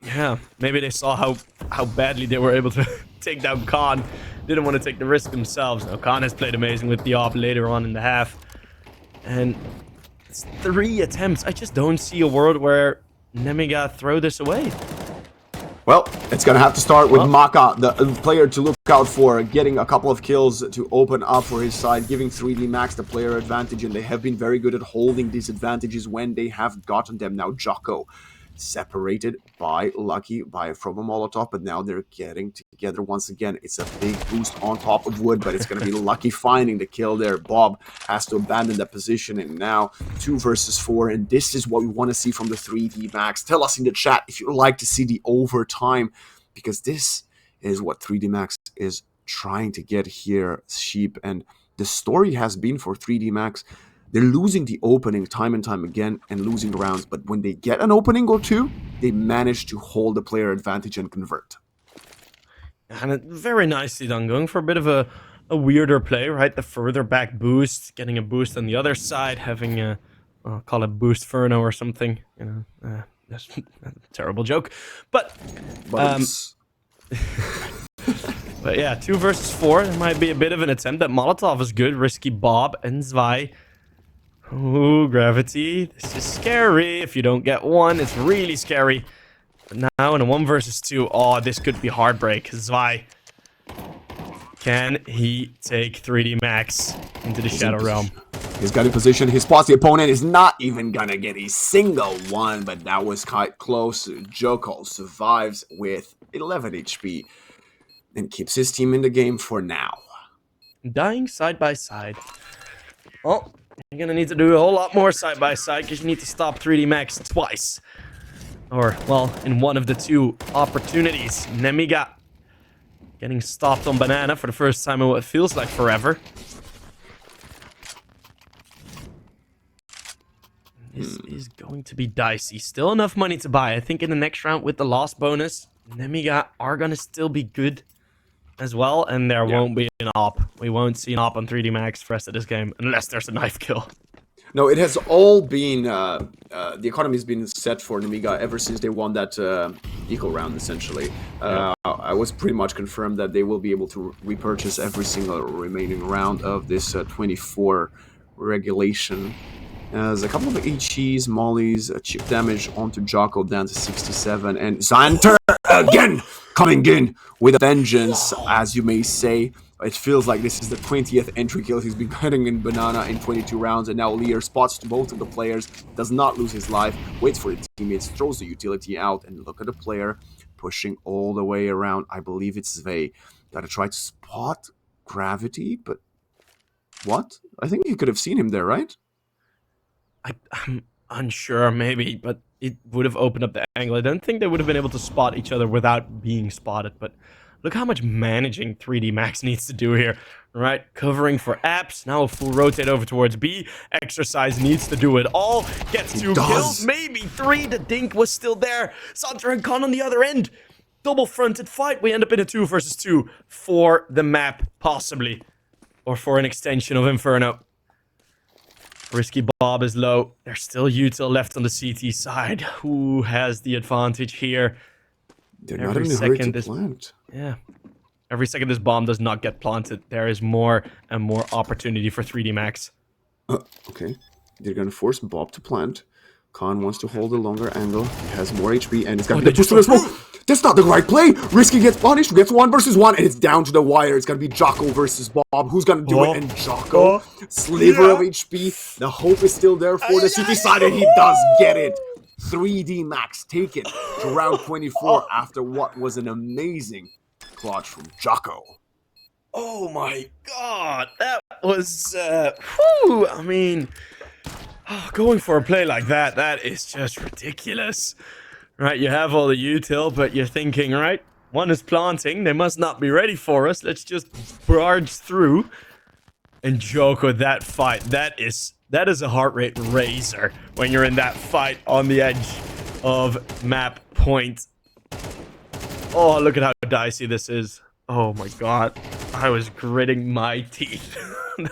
yeah, maybe they saw how badly they were able to take down Khan. Didn't want to take the risk themselves. Now Khan has played amazing with the op later on in the half, and it's 3 attempts. I just don't see a world where Nemiga throw this away. Well, it's gonna have to start with Maka, the player to look out for, getting a couple of kills to open up for his side, giving 3D Max the player advantage, and they have been very good at holding these advantages when they have gotten them. Now Jocko, separated by Lucky from a Molotov, but now they're getting together once again. It's a big boost on top of Wood, but it's going to be Lucky finding the kill there. Bob has to abandon that position, and now 2 versus 4, and this is what we want to see from the 3D Max. Tell us in the chat if you'd like to see the overtime, because this is what 3D Max is trying to get here, Sheep, and the story has been for 3D Max, they're losing the opening time and time again and losing rounds, but when they get an opening or two, they manage to hold the player advantage and convert. And very nicely done, going for a bit of a weirder play, right? The further back boost, getting a boost on the other side, having a, I'll call it boost Ferno or something. You know, that's a terrible joke. But but yeah, 2 versus 4. It might be a bit of an attempt. That Molotov is good. Risky Bob and Zwei. Ooh, gravity. This is scary. If you don't get one, it's really scary. But now in a 1 versus 2, oh, this could be heartbreak. Zwei. Can he take 3D Max into the Shadow Realm? He's got in position. His spots the opponent is not even gonna get a single one, but that was quite close. Joko survives with 11 HP and keeps his team in the game for now. Dying side by side. Oh, you're gonna need to do a whole lot more side by side because you need to stop 3D Max twice. Or, well, in one of the 2 opportunities. Nemiga getting stopped on Banana for the first time in what feels like forever. This is going to be dicey. Still enough money to buy. I think in the next round with the loss bonus, Nemiga are gonna still be good as well, and there won't be an op. We won't see an op on 3D Max for the rest of this game, unless there's a knife kill. No, it has all been, the economy has been set for Nemiga ever since they won that eco round, essentially. I was pretty much confirmed that they will be able to repurchase every single remaining round of this 24 regulation. There's a couple of HEs, mollies, chip damage onto Jocko down to 67, and Xanter again coming in with a vengeance, as you may say. It feels like this is the 20th entry kill he's been getting in Banana in 22 rounds, and now Lear spots both of the players, does not lose his life, waits for the teammates, throws the utility out, and look at the player pushing all the way around. I believe it's Zwei. Gotta try to spot Gravity, but what? I think you could have seen him there, right? I'm unsure, maybe, but it would have opened up the angle. I don't think they would have been able to spot each other without being spotted, but look how much managing 3D Max needs to do here, right? Covering for apps, now a full rotate over towards B. Exercise needs to do it all. Gets 2 kills, maybe 3. The dink was still there. Santer and Khan on the other end. Double-fronted fight. We end up in a 2 versus 2 for the map, possibly. Or for an extension of Inferno. Risky Bob is low. There's still util left on the CT side. Who has the advantage here? They're not in a hurry to plant. Yeah. Every second this bomb does not get planted, there is more and more opportunity for 3D Max. Okay. They're going to force Bob to plant. Khan wants to hold a longer angle. He has more HP, and it's going to be pushed to the smoke. That's not the right play. Risky gets punished, gets 1 versus 1, and it's down to the wire. It's going to be Jocko versus Bob. Who's going to do it? And Jocko, sliver of HP. The hope is still there for the CT side, and he does get it. 3D Max taken to round 24 after what was an amazing clutch from Jocko. Oh my god, that was, whew, I mean, Going for a play like that, that is just ridiculous. Right, you have all the util, but you're thinking, right, one is planting, they must not be ready for us. Let's just barge through and joke with that fight. That is a heart rate raiser when you're in that fight on the edge of map point. Oh, look at how dicey this is. Oh my god. I was gritting my teeth.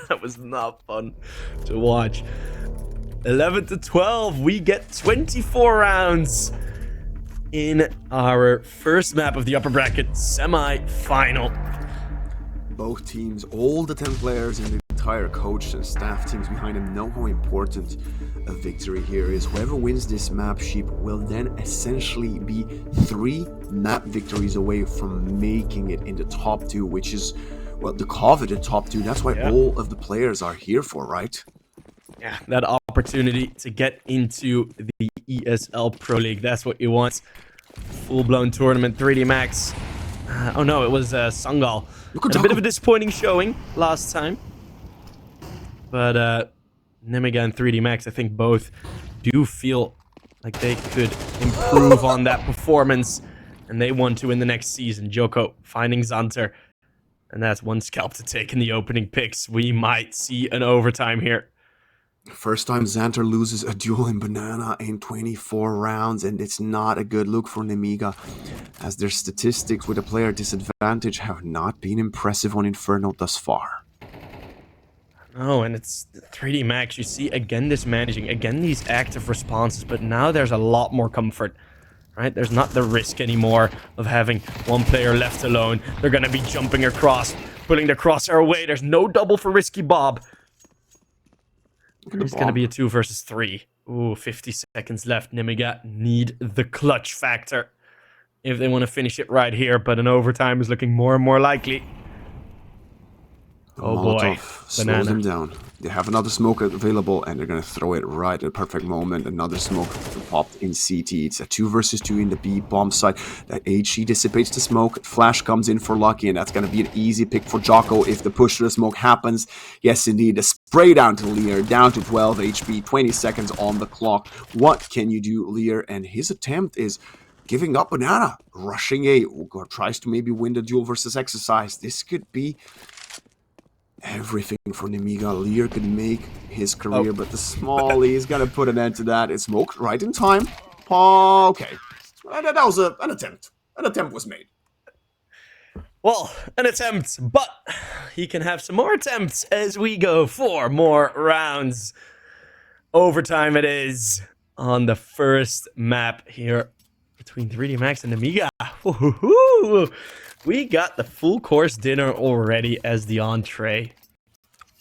That was not fun to watch. 11 to 12. We get 24 rounds in our first map of the upper bracket semi-final. Both teams, all the 10 players and the entire coach and staff teams behind them know how important a victory here is. Whoever wins this map sheep will then essentially be 3 map victories away from making it in the top 2, which is, well, the coveted top 2. That's why all of the players are here for, right? Yeah, that opportunity to get into the ESL Pro League. That's what you want. Full-blown tournament, 3D Max. Oh no, it was Sangal. A bit of a disappointing showing last time. But Nemiga and 3D Max, I think both do feel like they could improve on that performance. And they want to in the next season. Joko finding Xanter. And that's one scalp to take in the opening picks. We might see an overtime here. First time Xanter loses a duel in Banana in 24 rounds, and it's not a good look for Nemiga, as their statistics with a player disadvantage have not been impressive on Inferno thus far. Oh, and it's 3D Max. You see, again, this managing, again, these active responses, but now there's a lot more comfort, right? There's not the risk anymore of having one player left alone. They're going to be jumping across, pulling the crosshair away. There's no double for Risky Bob. It's going to be a 2 versus 3. Ooh, 50 seconds left. Nemiga need the clutch factor if they want to finish it right here, but an overtime is looking more and more likely. Oh boy, slows them down. They have another smoke available, and they're going to throw it right at the perfect moment. Another smoke popped in CT. It's a 2 versus 2 in the B bomb side. That HE dissipates the smoke. Flash comes in for Lucky, and that's going to be an easy pick for Jocko if the push to the smoke happens. Yes, indeed. A spray down to Lear, down to 12 HP, 20 seconds on the clock. What can you do, Lear? And his attempt is giving up Banana. Rushing A. Tries to maybe win the duel versus exercise. This could be everything for Nemiga. Lear could make his career, but the Smalley is going to put an end to that. It's smoked right in time. Okay. That was an attempt. An attempt was made. Well, an attempt, but he can have some more attempts as we go for more rounds. Overtime it is on the first map here between 3D Max and Nemiga. We got the full course dinner already as the entree.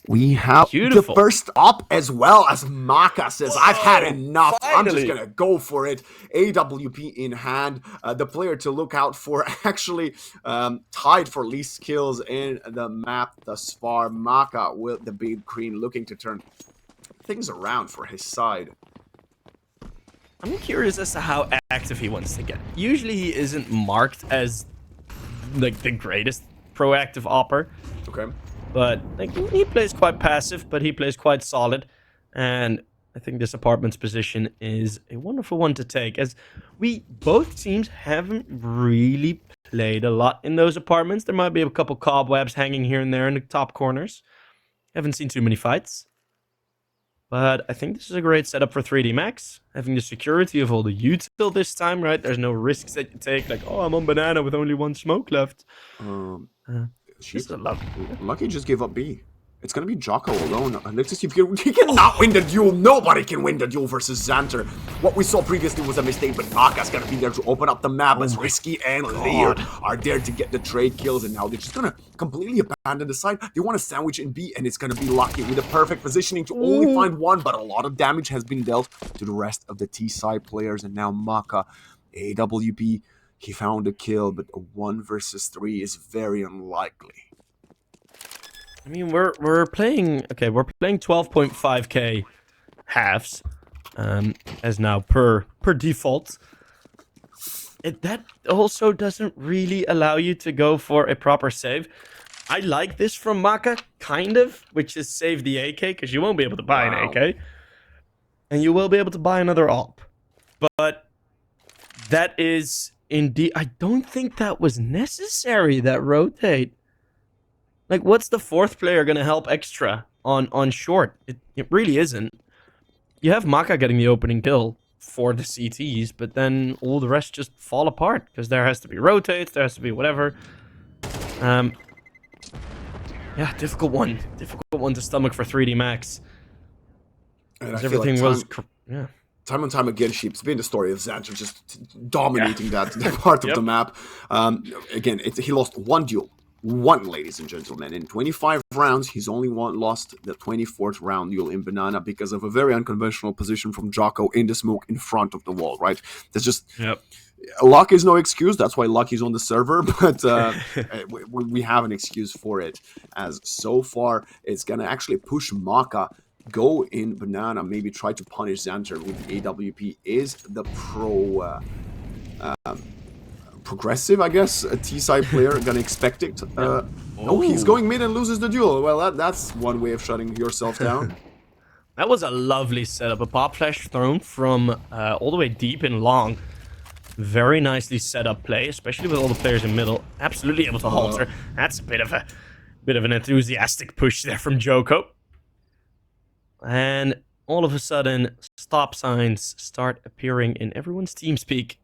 We have the first up as well, as Maka says, I've had enough. Finally. I'm just going to go for it. AWP in hand. The player to look out for, actually tied for least kills in the map thus far. Maka with the big green, looking to turn things around for his side. I'm curious as to how active he wants to get. Usually he isn't marked as like the greatest proactive opper. Okay. But like he plays quite passive, but he plays quite solid. And I think this apartment's position is a wonderful one to take, as both teams haven't really played a lot in those apartments. There might be a couple cobwebs hanging here and there in the top corners. Haven't seen too many fights. But I think this is a great setup for 3D Max. Having the security of all the util this time, right? There's no risks that you take, like, oh, I'm on Banana with only 1 smoke left. Lucky just gave up B. It's going to be Jocko alone. Let's see if he cannot win the duel. Nobody can win the duel versus Xanter. What we saw previously was a mistake, but Maka's going to be there to open up the map as Risky and Lear are there to get the trade kills. And now they're just going to completely abandon the side. They want to sandwich in B, and it's going to be Lucky with a perfect positioning to only find 1, but a lot of damage has been dealt to the rest of the T side players. And now Maka, AWP, he found a kill, but a 1 versus 3 is very unlikely. I mean, we're playing 12.5k halves, as now per default. That also doesn't really allow you to go for a proper save. I like this from Maka, kind of, which is save the AK, because you won't be able to buy an AK. and you will be able to buy another op. But that is indeed... I don't think that was necessary, that rotate. Like, what's the fourth player going to help extra on short? It really isn't. You have Maka getting the opening kill for the CTs, but then all the rest just fall apart, because there has to be rotates, there has to be whatever. Yeah, difficult one to stomach for 3D Max. And I Everything feel like was... Yeah. Time and time again, Sheep's been the story of Xanter just dominating that part of the map. Again, he lost one duel. One, ladies and gentlemen. In 25 rounds, he's only lost the 24th round duel in Banana because of a very unconventional position from Jocko in the smoke in front of the wall, right? That's just... Luck is no excuse. That's why Lucky's on the server, but we have an excuse for it. As so far, it's going to actually push Maka, go in Banana, maybe try to punish Xanter with the AWP. Is the progressive, I guess, a T-side player gonna expect it? No, he's going mid and loses the duel. Well, that's one way of shutting yourself down. That was a lovely setup. A pop flash thrown from all the way deep and long. Very nicely set up play, especially with all the players in middle. Absolutely able to halt her. That's a bit of an enthusiastic push there from Joko. And all of a sudden, stop signs start appearing in everyone's TeamSpeak.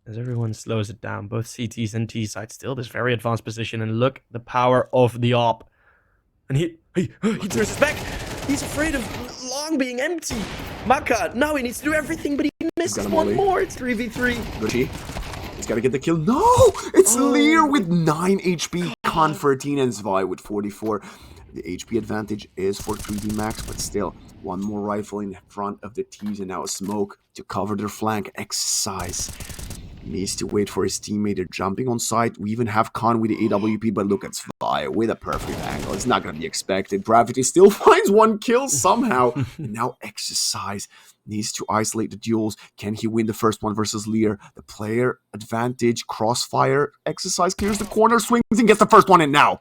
As everyone slows it down, both CTs and T side still this very advanced position, and look the power of the op. And he turns his back. He's afraid of long being empty. Maka, now he needs to do everything, but he misses one more. It's 3v3. He's got to get the kill. No! It's Lear with 9 HP, Con 13, and Zwei with 44. The HP advantage is for 3D Max, but still, one more rifle in front of the T's and now a smoke to cover their flank. Exercise. Needs to wait for his teammate. They're jumping on site. We even have Khan with the AWP, but look at Zwei with a perfect angle. It's not going to be expected. Gravity still finds one kill somehow. And now Exercise needs to isolate the duels. Can he win the first one versus Lear? The player advantage, crossfire. Exercise clears the corner, swings and gets the first one in now.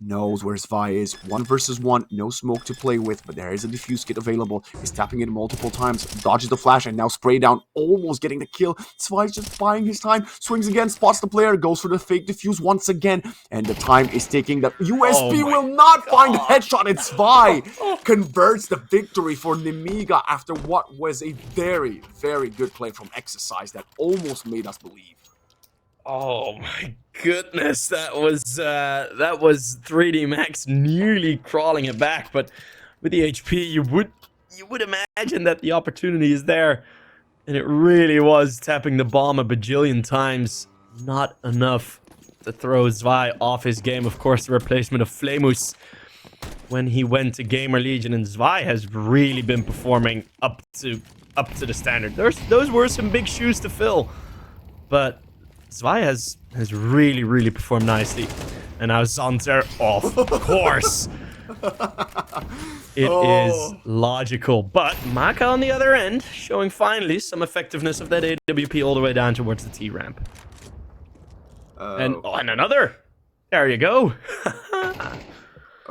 Knows where Zwei is. 1 versus 1. No smoke to play with, but there is a defuse kit available. He's tapping it multiple times. Dodges the flash and now spray down. Almost getting the kill. Zwei's just buying his time. Swings again. Spots the player. Goes for the fake defuse once again. And the time is ticking. The USP will not find the headshot. And Zwei converts the victory for Nemiga after what was a very, very good play from Exercise that almost made us believe. Oh my goodness, that was 3D Max nearly crawling it back, but with the HP you would imagine that the opportunity is there, and it really was tapping the bomb a bajillion times. Not enough to throw Zwei off his game. Of course, the replacement of Flamus when he went to Gamer Legion, and Zwei has really been performing up to the standard. Those were some big shoes to fill, but Zwei has really performed nicely. And now Xanter, of course. It is logical. But Maka on the other end, showing finally some effectiveness of that AWP all the way down towards the T ramp. And another. There you go.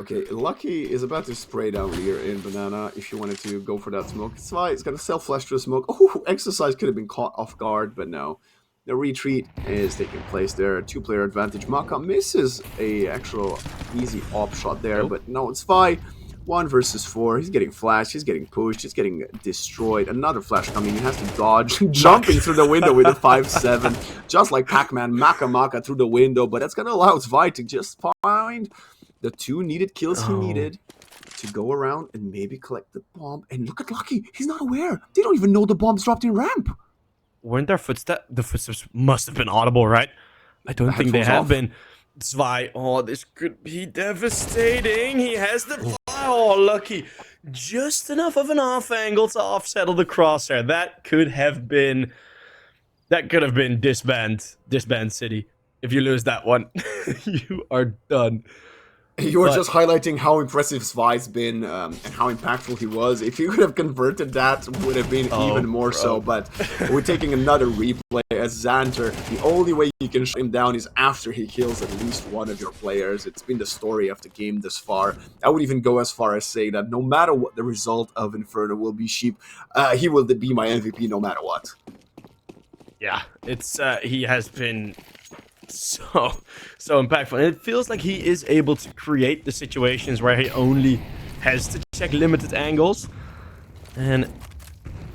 Okay, Lucky is about to spray down Lear in Banana if you wanted to go for that smoke. Zwei is going to self-flash to the smoke. Oh, Exercise could have been caught off guard, but no. The retreat is taking place there. 2-player advantage. Maka misses a actual easy op shot there, but no, it's Zwei. 1 versus 4. He's getting flashed. He's getting pushed. He's getting destroyed. Another flash coming. He has to dodge. Jumping through the window with a 5-7. Just like Pac-Man. Maka through the window. But that's going to allow Zwei to just find the 2 needed kills he needed to go around and maybe collect the bomb. And look at Lucky. He's not aware. They don't even know the bomb's dropped in ramp. Weren't there footsteps? The footsteps must have been audible, right? I don't think they have been. Zwei, this could be devastating. He has the... Oh, Lucky. Just enough of an off angle to offsettle the crosshair. That could have been disband City. If you lose that one, you are done. You were But just highlighting how impressive Svi's been and how impactful he was. If you could have converted that, would have been even more so. But we're taking another replay as Xanter. The only way you can shut him down is after he kills at least one of your players. It's been the story of the game thus far. I would even go as far as say that no matter what the result of Inferno will be, Sheep, he will be my MVP no matter what. yeah, it's he has been so impactful, and it feels like he is able to create the situations where he only has to check limited angles, and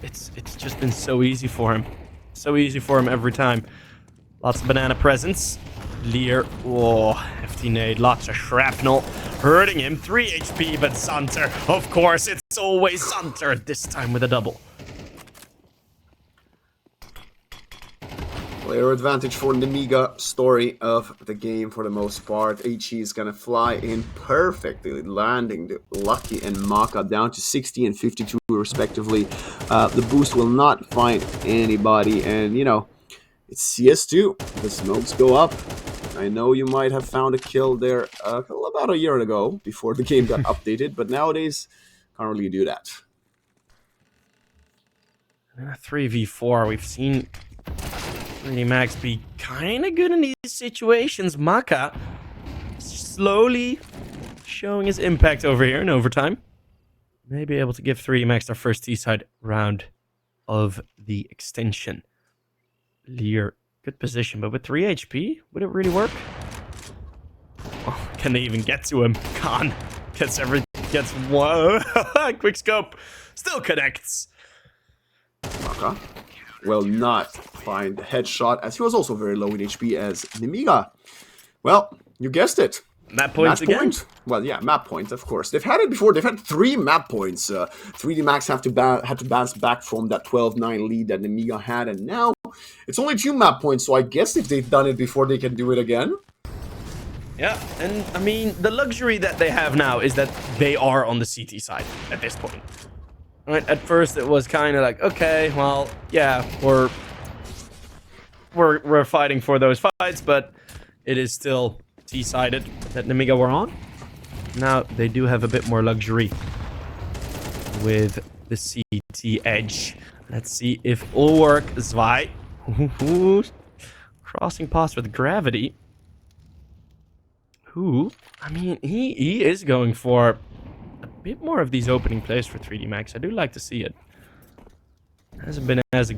it's just been so easy for him, every time. Lots of banana presents. Lear, oh, hefty nade, lots of shrapnel hurting him. 3 HP, but Xanter, of course, it's always Xanter, this time with a double. Player advantage for Nemiga. Story of the game for the most part. HE is gonna fly in perfectly, landing the Lucky and Maka down to 60 and 52 respectively. The boost will not find anybody, and you know, it's CS2. The smokes go up. I know you might have found a kill there about a year ago before the game got updated, but nowadays can't really do that. In a 3v4, we've seen 3D Max be kind of good in these situations. Maka slowly showing his impact over here in overtime. Maybe able to give 3D Max their first T-side round of the extension. Lear, good position, but with 3 HP, would it really work? Oh, can they even get to him? Khan gets one. Quick scope, still connects. Maka will not find the headshot, as he was also very low in HP as Nemiga. Well, you guessed it. Map points Match again? Point. Well, yeah, map points, of course. They've had it before. They've had 3 map points. 3D Max had to bounce back from that 12-9 lead that Nemiga had, and now it's only 2 map points, so I guess if they've done it before, they can do it again. Yeah, and I mean, the luxury that they have now is that they are on the CT side at this point. Right, at first it was kind of like, okay, well, yeah, we're fighting for those fights, but it is still T-sided that Nemiga were on. Now they do have a bit more luxury with the CT edge. Let's see if it'll work. Zwei, crossing paths with gravity. Who? I mean, he is going for a bit more of these opening plays for 3D Max. I do like to see it. Hasn't been as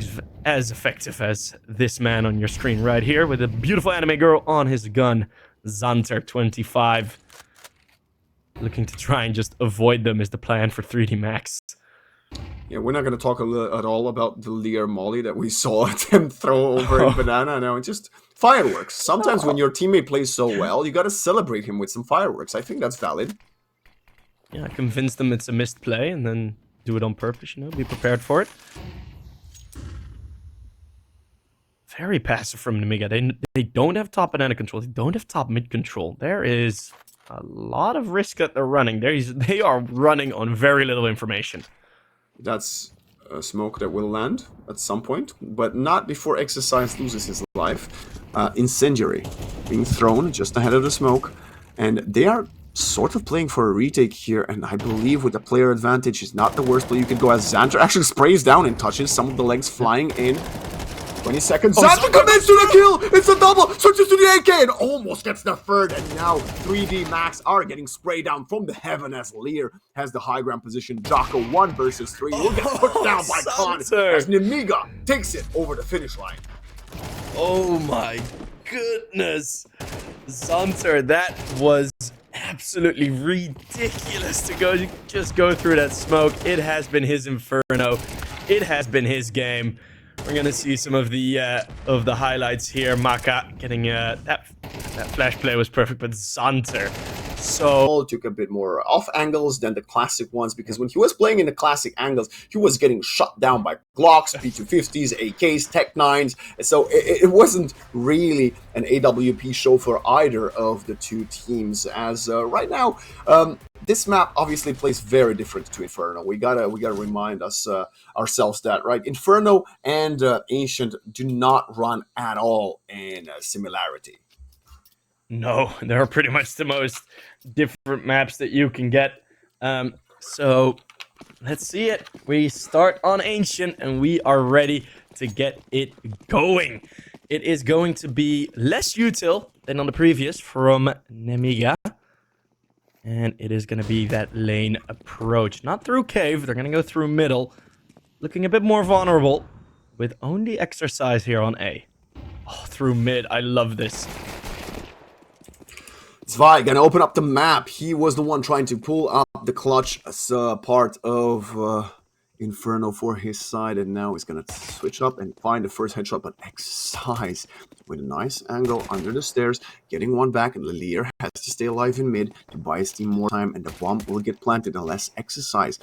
effective as this man on your screen right here with a beautiful anime girl on his gun. Xanter 25. Looking to try and just avoid them is the plan for 3D Max. Yeah, we're not going to talk at all about the Lear Molly that we saw them throw over in Banana. No, it's just fireworks. Sometimes when your teammate plays so well, you got to celebrate him with some fireworks. I think that's valid. Yeah, convince them it's a missed play and then do it on purpose, you know, be prepared for it. Very passive from Nemiga. They don't have top banana control. They don't have top mid control. There is a lot of risk that they're running. They are running on very little information. That's a smoke that will land at some point, but not before Exercise loses his life. Incendiary being thrown just ahead of the smoke, and they are sort of playing for a retake here, and I believe with the player advantage is not the worst play you could go as Xanter actually sprays down and touches some of the legs flying in. 20 seconds. Xanter commits to the kill! It's a double! Switches to the AK and almost gets the third. And now 3D Max are getting sprayed down from the heaven as Lear has the high ground position. Jocko 1 versus 3 will get put down by Khan as Nemiga takes it over the finish line. Oh my goodness. Xanter, that was absolutely ridiculous to just go through that smoke. It has been his Inferno. It has been his game. We're gonna see some of the highlights here. Maka getting that flash play was perfect, but Xanter Took a bit more off angles than the classic ones, because when he was playing in the classic angles, he was getting shut down by Glocks, P250s, AKs, Tech 9s. So it wasn't really an AWP show for either of the two teams. As right now, this map obviously plays very different to Inferno. We gotta remind ourselves that, right? Inferno and Ancient do not run at all in similarity. No, there are pretty much the most different maps that you can get. So let's see it. We start on Ancient and we are ready to get it going. It is going to be less util than on the previous from Nemiga. And it is going to be that lane approach. Not through cave, they're going to go through middle. Looking a bit more vulnerable with only exercise here on A. Oh, through mid, I love this. Zwei gonna open up the map. He was the one trying to pull up the clutch as part of Inferno for his side, and now he's gonna switch up and find the first headshot, but exercise with a nice angle under the stairs, getting one back, and Lelier has to stay alive in mid to buy his team more time, and the bomb will get planted unless exercise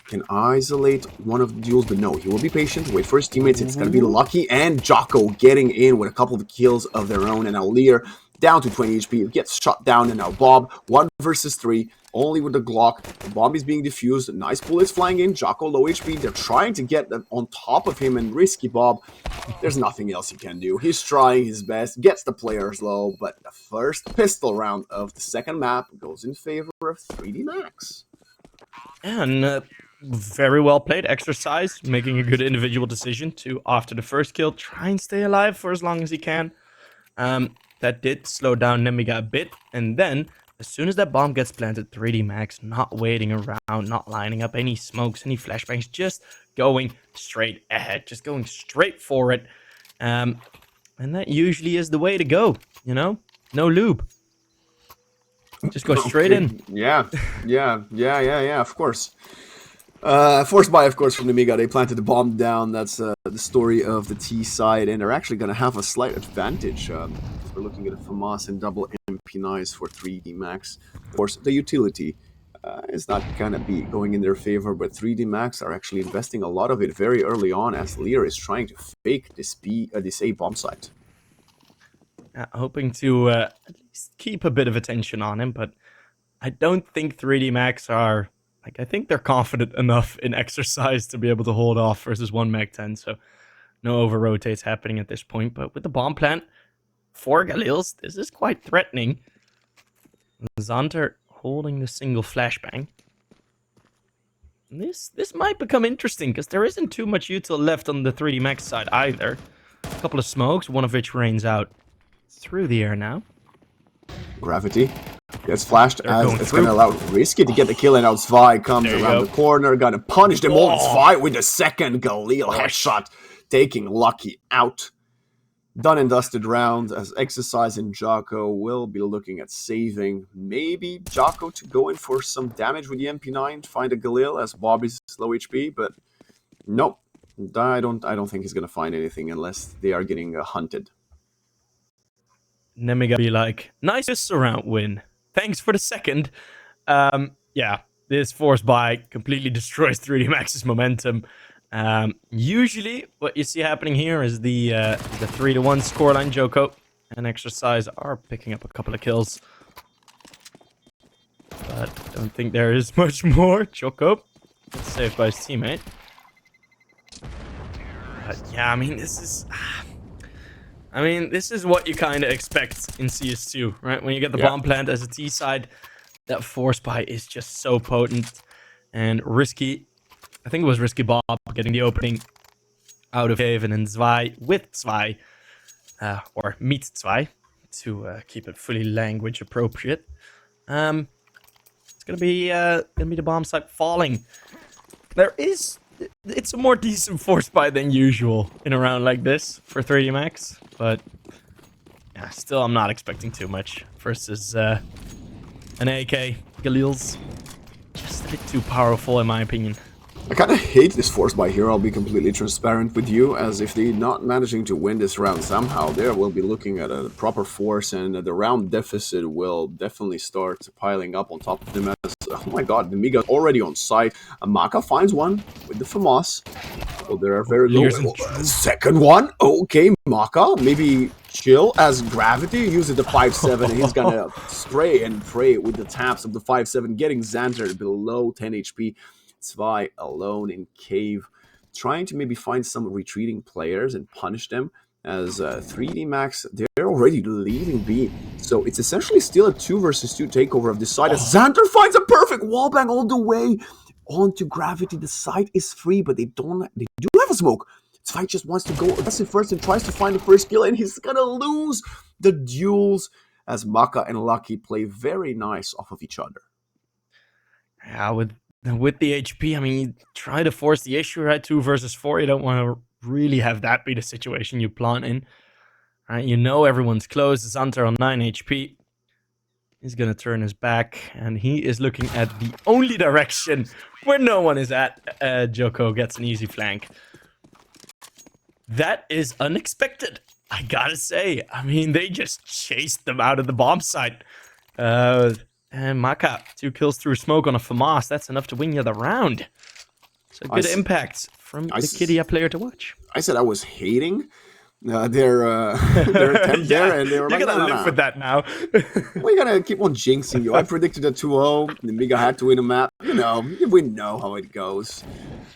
can isolate one of the duels, but no, he will be patient, wait for his teammates. It's going to be Lucky and Jocko getting in with a couple of kills of their own, and now Lear down to 20 HP, gets shot down, and now Bob, 1 versus 3, only with the Glock. The bomb is being defused, nice bullets flying in, Jocko low HP, they're trying to get on top of him, and Risky Bob, there's nothing else he can do. He's trying his best, gets the players low, but the first pistol round of the second map goes in favor of 3D Max. And very well played. Exercise, making a good individual decision to, after the first kill, try and stay alive for as long as he can. That did slow down Nemiga a bit. And then, as soon as that bomb gets planted, 3D Max, not waiting around, not lining up any smokes, any flashbangs, just going straight ahead, just going straight for it. And that usually is the way to go, you know? No lube. Just go straight in. Yeah, of course. Forced by, of course, from Nemiga. They planted the bomb down. That's the story of the T side, and they're actually going to have a slight advantage. We're looking at a FAMAS and double MP9s for 3D Max. Of course, the utility is not going to be going in their favor, but 3D Max are actually investing a lot of it very early on as Lear is trying to fake this A bomb site. Hoping to at least keep a bit of attention on him, but I don't think 3D Max are... I think they're confident enough in exercise to be able to hold off versus 1 Mag 10, so no over-rotates happening at this point. But with the bomb plant, 4 Galils, this is quite threatening. Xanter holding the single flashbang. This might become interesting, because there isn't too much util left on the 3D Max side either. A couple of smokes, one of which rains out through the air now. Gravity gets flashed as it's going to allow Risky to get the kill, and now Zwei comes around the corner, gonna punish them all. Zwei with the second Galil headshot, taking Lucky out. Done and dusted round as Exercise and Jocko will be looking at saving. Maybe Jocko to go in for some damage with the MP9, find a Galil as Bobby's low HP, but nope. I don't think he's gonna find anything unless they are getting hunted. Nemiga be like, nice surround win. Thanks for the second. Yeah, this force buy completely destroys 3D Max's momentum. Usually, what you see happening here is the 3-1 scoreline. Joko and Exercise are picking up a couple of kills. But I don't think there is much more. Joko gets saved by his teammate. But yeah, I mean, this is what you kind of expect in CS2, right? When you get the bomb plant as a T side, that force buy is just so potent and risky. I think it was Risky Bob getting the opening out of Cave, and then Zwei with Zwei, or meet Zwei, to keep it fully language appropriate. It's gonna be the bomb site falling. It's a more decent force buy than usual in a round like this for 3D Max, but yeah, still I'm not expecting too much versus an AK. Galil's just a bit too powerful in my opinion. I kind of hate this force buy here, I'll be completely transparent with you, as if they're not managing to win this round somehow, they will be looking at a proper force, and the round deficit will definitely start piling up on top of them as, oh my god, Nemiga already on site. Maka finds one with the FAMAS. So they are very low. Second one, okay, Maka, maybe chill as Gravity uses the 5-7, and he's gonna spray and pray with the taps of the 5-7, getting Xanter below 10 HP. Zwei alone in Cave, trying to maybe find some retreating players and punish them as 3D Max, they're already leading B. So it's essentially still a 2 versus 2 takeover of this side as Xander finds a perfect wallbang all the way onto Gravity. The site is free, but they do have a smoke. Fight just wants to go aggressive first and tries to find the first kill, and he's gonna lose the duels as Maka and Lucky play very nice off of each other. Yeah, with the HP, I mean, you try to force the issue, right? 2 versus 4, you don't want to really have that be the situation you plant in. Right? You know everyone's close. It's Hunter on 9 HP. He's gonna turn his back, and he is looking at the only direction where no one is at. Joko gets an easy flank. That is unexpected, I gotta say. I mean, they just chased them out of the bomb site. And Maka, 2 kills through smoke on a FAMAS. That's enough to win you the round. So good impact from the Kidia player to watch. I said I was hating their attempt there, and they were you're like, gonna live with that now. We're gonna keep on jinxing you. I predicted a 2-0. Nemiga had to win a map. You know, we know how it goes.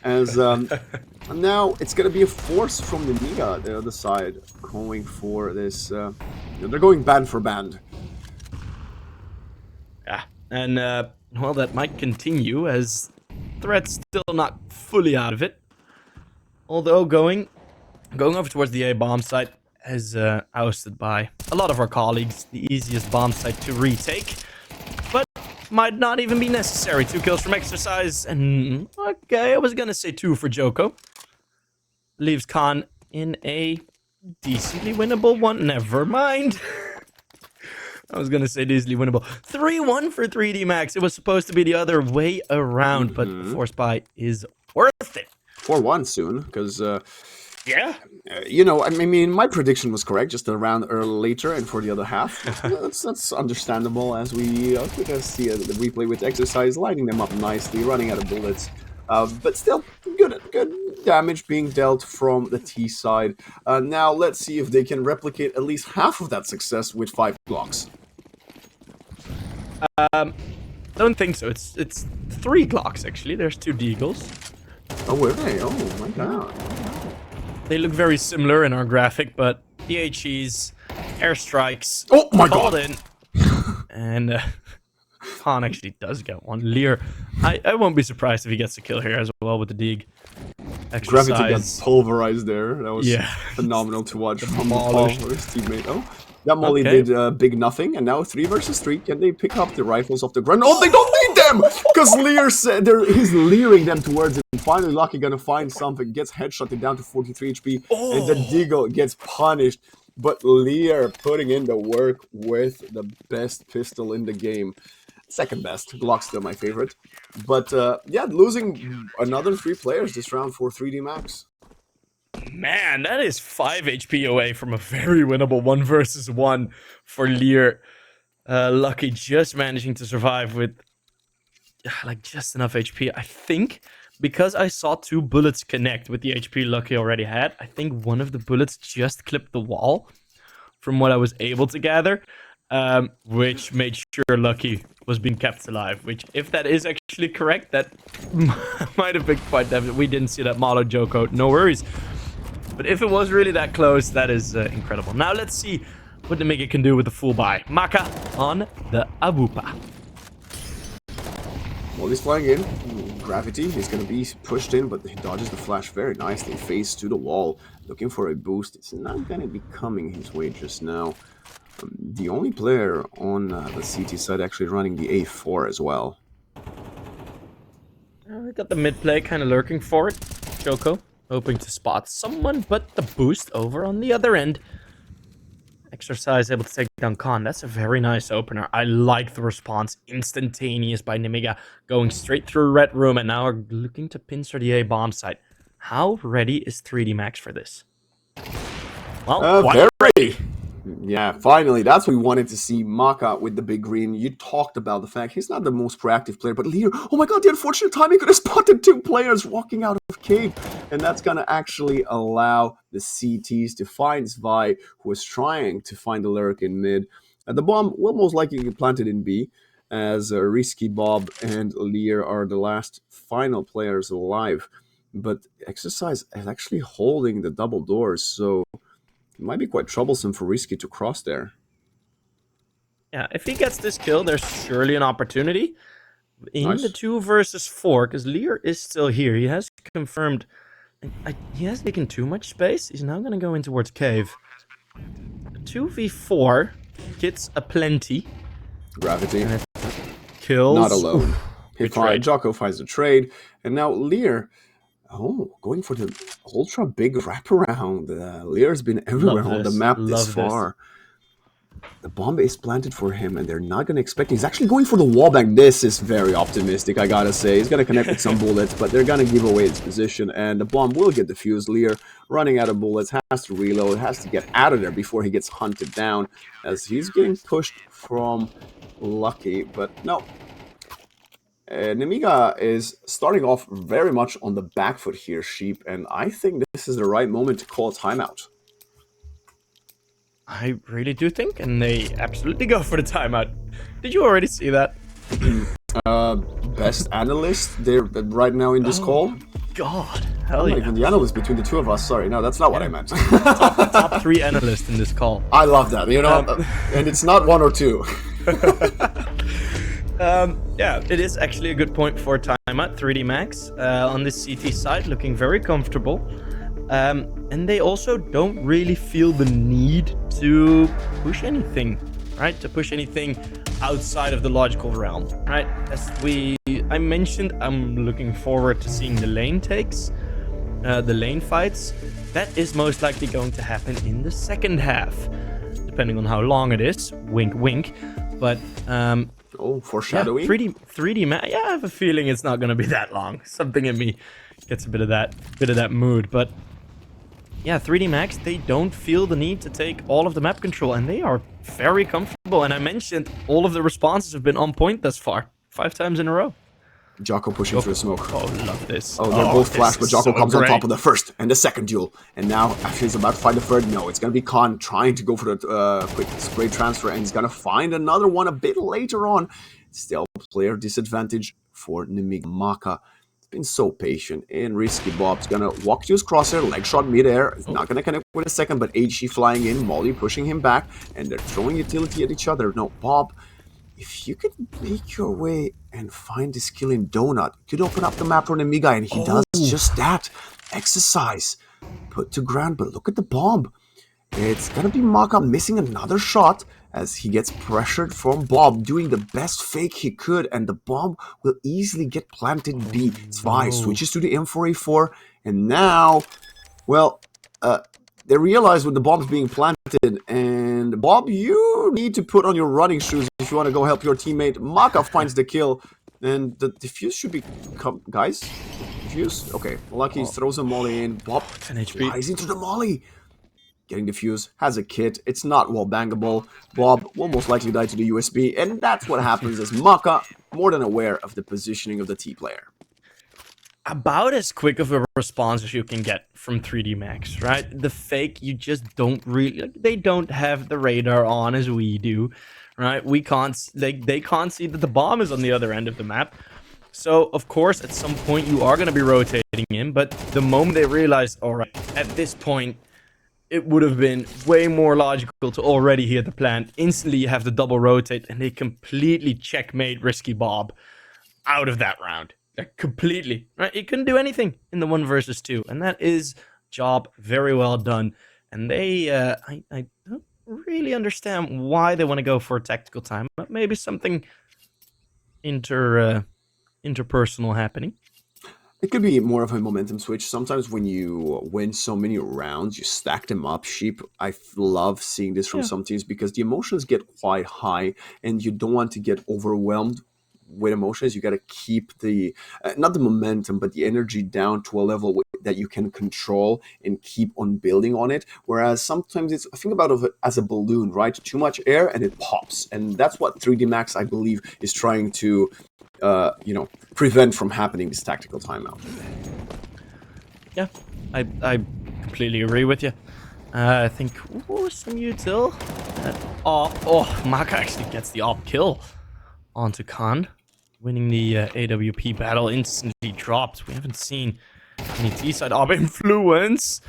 As now it's gonna be a force from Nemiga, the other side, going for this. They're going band for band. Yeah, and well, that might continue as threat's still not fully out of it. Although going over towards the A bomb site is ousted by a lot of our colleagues. The easiest bomb site to retake, but might not even be necessary. 2 kills from Exercise, and okay, I was gonna say 2 for Joko. Leaves Khan in a decently winnable one. Never mind. I was gonna say decently winnable. 3-1 for 3D Max. It was supposed to be the other way around, but the Force Buy is worth it. 4-1 soon, because yeah, you know, I mean, my prediction was correct, just a round later, and for the other half, that's understandable. As we can see the replay with Exercise lighting them up nicely, running out of bullets, but still good damage being dealt from the T side. Now let's see if they can replicate at least half of that success with 5 blocks. Don't think so. It's 3 Glocks actually. There's 2 Deagles. Oh, were they? Oh my god. They look very similar in our graphic, but DHEs, airstrikes. Oh my god! In, and Khan actually does get one. Lear, I won't be surprised if he gets a kill here as well with the Deeg. Exercise. Gravity got pulverized there. That was phenomenal to watch from his teammate. Oh, that Molly did big nothing, and now 3 versus 3. Can they pick up the rifles off the ground? Oh, they don't need them! Because Lear said he's leering them towards it. And finally, Lucky gonna find something, gets headshotted down to 43 HP, and the Deagle gets punished. But Lear putting in the work with the best pistol in the game. Second best. Glock's still my favorite. But yeah, losing another 3 players this round for 3D Max. Man, that is 5 HP away from a very winnable 1 versus 1 for Lear. Lucky just managing to survive with like just enough HP. I think because I saw 2 bullets connect with the HP Lucky already had, I think one of the bullets just clipped the wall from what I was able to gather, which made sure Lucky was being kept alive, which if that is actually correct, that might have been quite definite. We didn't see that Malo Joko, no worries. But if it was really that close, that is incredible. Now let's see what Nemiga can do with the full buy. Maka on the Awupa. Well, he's flying in. Gravity is going to be pushed in, but he dodges the flash very nicely. Face to the wall, looking for a boost. It's not going to be coming his way just now. The only player on the CT side actually running the A4 as well. We got the mid play kind of lurking for it. Joko hoping to spot someone, but the boost over on the other end. Exercise able to take down Khan. That's a very nice opener. I like the response. Instantaneous by Nemiga. Going straight through Red Room, and now we're looking to pincer the A bomb site. How ready is 3D Max for this? Well, very ready. Yeah, finally, that's what we wanted to see. Maka with the big green. You talked about the fact he's not the most proactive player, but Lear, oh my god, the unfortunate timing could have spotted 2 players walking out of cave, and that's gonna actually allow the CTs to find Zvi, who is trying to find the lurk in mid. The bomb will most likely get planted in B, as Risky Bob and Lear are the last final players alive. But Exercise is actually holding the double doors, so It might be quite troublesome for Risky to cross there. Yeah, if he gets this kill, there's surely an opportunity. In the Nice. 2 versus 4, because Lear is still here. He has confirmed... he has taken too much space. He's now going to go in towards cave. 2v4 gets a plenty. Gravity. Kills. Not alone. Oof, good trade. Jocko finds the trade. And now Lear, going for the ultra big wraparound. Lear's been everywhere on the map this far. The bomb is planted for him, and they're not going to expect it. He's actually going for the wallbang. This is very optimistic, I gotta say. He's going to connect with some bullets, but they're going to give away its position, and the bomb will get defused. Lear, running out of bullets, has to reload, has to get out of there before he gets hunted down, as he's getting pushed from Lucky, but no. Nemiga is starting off very much on the back foot here, Sheep, and I think this is the right moment to call a timeout. I really do think, and they absolutely go for the timeout. Did you already see that? Best analyst there right now in this call. God, hell yeah. Even the analyst between the two of us. Sorry, no, that's not what I meant. top 3 analysts in this call. I love that, you know, and it's not 1 or 2. Yeah, it is actually a good point for timeout. 3D Max on this CT side, looking very comfortable. And they also don't really feel the need to push anything, right? To push anything outside of the logical realm, right? As I mentioned, I'm looking forward to seeing the lane takes, the lane fights. That is most likely going to happen in the second half, depending on how long it is. Wink, wink. But foreshadowing. Yeah, 3D Max. Yeah, I have a feeling it's not going to be that long. Something in me gets a bit of that mood, but. Yeah, 3D Max, they don't feel the need to take all of the map control, and they are very comfortable. And I mentioned all of the responses have been on point thus far, 5 times in a row. Jocko pushing through the smoke. Oh, love this. Oh, they're both flash, but Jocko comes on top of the first and the second duel. And now, after he's about to find the third, no, it's going to be Khan trying to go for the quick spray transfer, and he's going to find another one a bit later on. Still, player disadvantage for Nemiga. Maka been so patient and Risky. Bob's gonna walk to his crosshair, leg shot mid-air. He's not gonna connect with a second, but HG flying in, Molly pushing him back, and they're throwing utility at each other. No, Bob, if you could make your way and find this kill in Donut, you could open up the map for Nemiga, and he does just that. Exercise put to ground, but look at the bomb. It's gonna be Maka missing another shot as he gets pressured from Bob, doing the best fake he could, and the bomb will easily get planted B. Zwei switches to the M4A4, and now, well, they realize when the bomb's being planted, and Bob, you need to put on your running shoes if you want to go help your teammate. Maka finds the kill, and the defuse should be... guys? Defuse? Okay, Lucky throws a molly in. Bob flies into the molly. Getting defused, has a kit, it's not wall bangable. Bob will most likely die to the USB, and that's what happens as Maka, more than aware of the positioning of the T player. About as quick of a response as you can get from 3D Max, right? The fake, you just don't really... they don't have the radar on as we do, right? We can't... they can't see that the bomb is on the other end of the map. So, of course, at some point you are going to be rotating in, but the moment they realize, alright, at this point... it would have been way more logical to already hit the plant. Instantly, you have the double rotate, and they completely checkmate Risky Bob out of that round. Completely. Right? He couldn't do anything in the 1 versus 2, and that is job very well done. And they, I don't really understand why they want to go for a tactical time, but maybe something interpersonal happening. It could be more of a momentum switch. Sometimes when you win so many rounds, you stack them up. Sheep, I love seeing this from some teams because the emotions get quite high and you don't want to get overwhelmed with emotions. You got to keep the, not the momentum, but the energy down to a level that you can control and keep on building on it. Whereas sometimes it's, think about it as a balloon, right? Too much air and it pops. And that's what 3D Max, I believe, is trying to prevent from happening, this tactical timeout. Yeah, I completely agree with you. I think, some util. Maka actually gets the op kill onto Khan, winning the AWP battle, instantly dropped. We haven't seen any T-side op influence.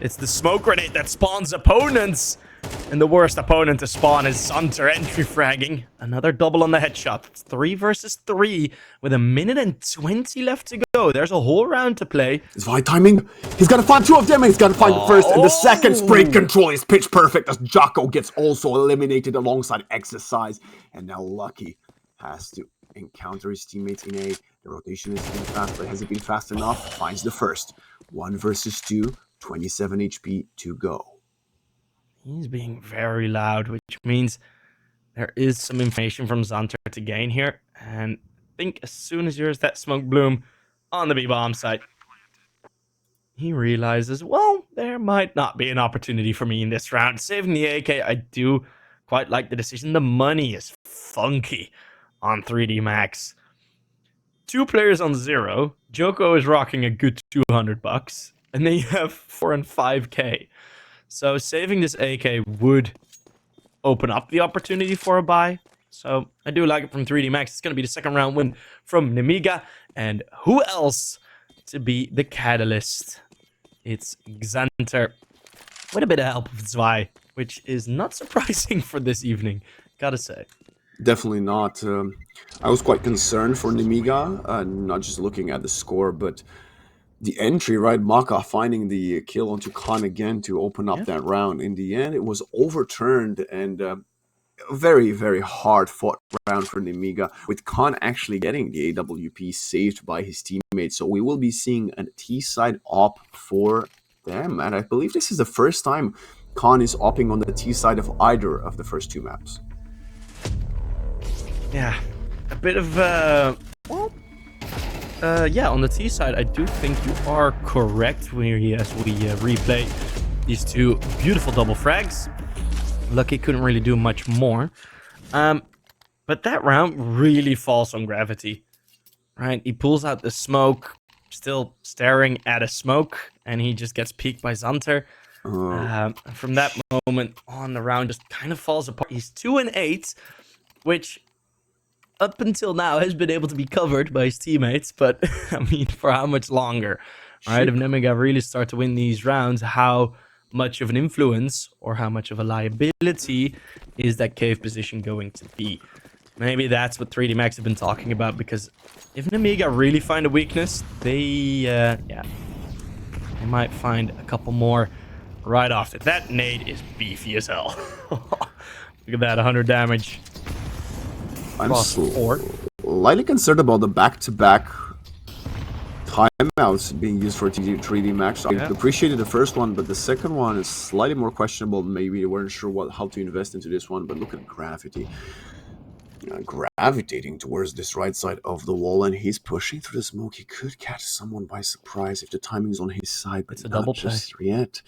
It's the smoke grenade that spawns opponents. And the worst opponent to spawn is Sunter entry fragging. Another double on the headshot. It's 3 versus 3 with 1 minute and 20 left to go. There's a whole round to play. It's right timing. He's got to find 2 of them. He's got to find the first. And the second spray control is pitch perfect as Jocko gets also eliminated alongside Exercise. And now Lucky has to encounter his teammates in A. The rotation has been fast, but has it been fast enough? Finds the first. 1 versus 2. 27 HP to go. He's being very loud, which means there is some information from Xanter to gain here. And I think as soon as there's that smoke bloom on the B-bomb site, he realizes, well, there might not be an opportunity for me in this round. Saving the AK, I do quite like the decision. The money is funky on 3D Max. 2 players on 0. Joko is rocking a good $200. And they have 4 and 5k. So saving this AK would open up the opportunity for a buy. So I do like it from 3D Max. It's going to be the second round win from Nemiga. And who else to be the catalyst? It's Xanter with a bit of help of Zwei, which is not surprising for this evening, gotta say. Definitely not. I was quite concerned for Nemiga, not just looking at the score, but the entry, right? Maka finding the kill onto Khan again to open up that round. In the end, it was overturned and a very, very hard fought round for Nemiga, with Khan actually getting the AWP saved by his teammates. So we will be seeing a T-side op for them. And I believe this is the first time Khan is opping on the T-side of either of the first 2 maps. Yeah, a bit of, yeah, on the T side, I do think you are correct as we replay these 2 beautiful double frags. Lucky couldn't really do much more. But that round really falls on gravity, right? He pulls out the smoke, still staring at a smoke, and he just gets peeked by Xanter. From that moment on, the round just kind of falls apart. He's 2 and 8, which up until now has been able to be covered by his teammates, but I mean, for how much longer, right? If Nemiga really start to win these rounds, how much of an influence or how much of a liability is that cave position going to be? Maybe that's what 3D Max have been talking about, because if Nemiga really find a weakness, they might find a couple more right off it. That nade is beefy as hell. Look at that, 100 damage. I'm slightly concerned about the back-to-back timeouts being used for 3D Max. I appreciated the first one, but the second one is slightly more questionable. Maybe they weren't sure how to invest into this one, but look at Gravity. Gravitating towards this right side of the wall, and he's pushing through the smoke. He could catch someone by surprise if the timing's on his side, but it's a double just yet.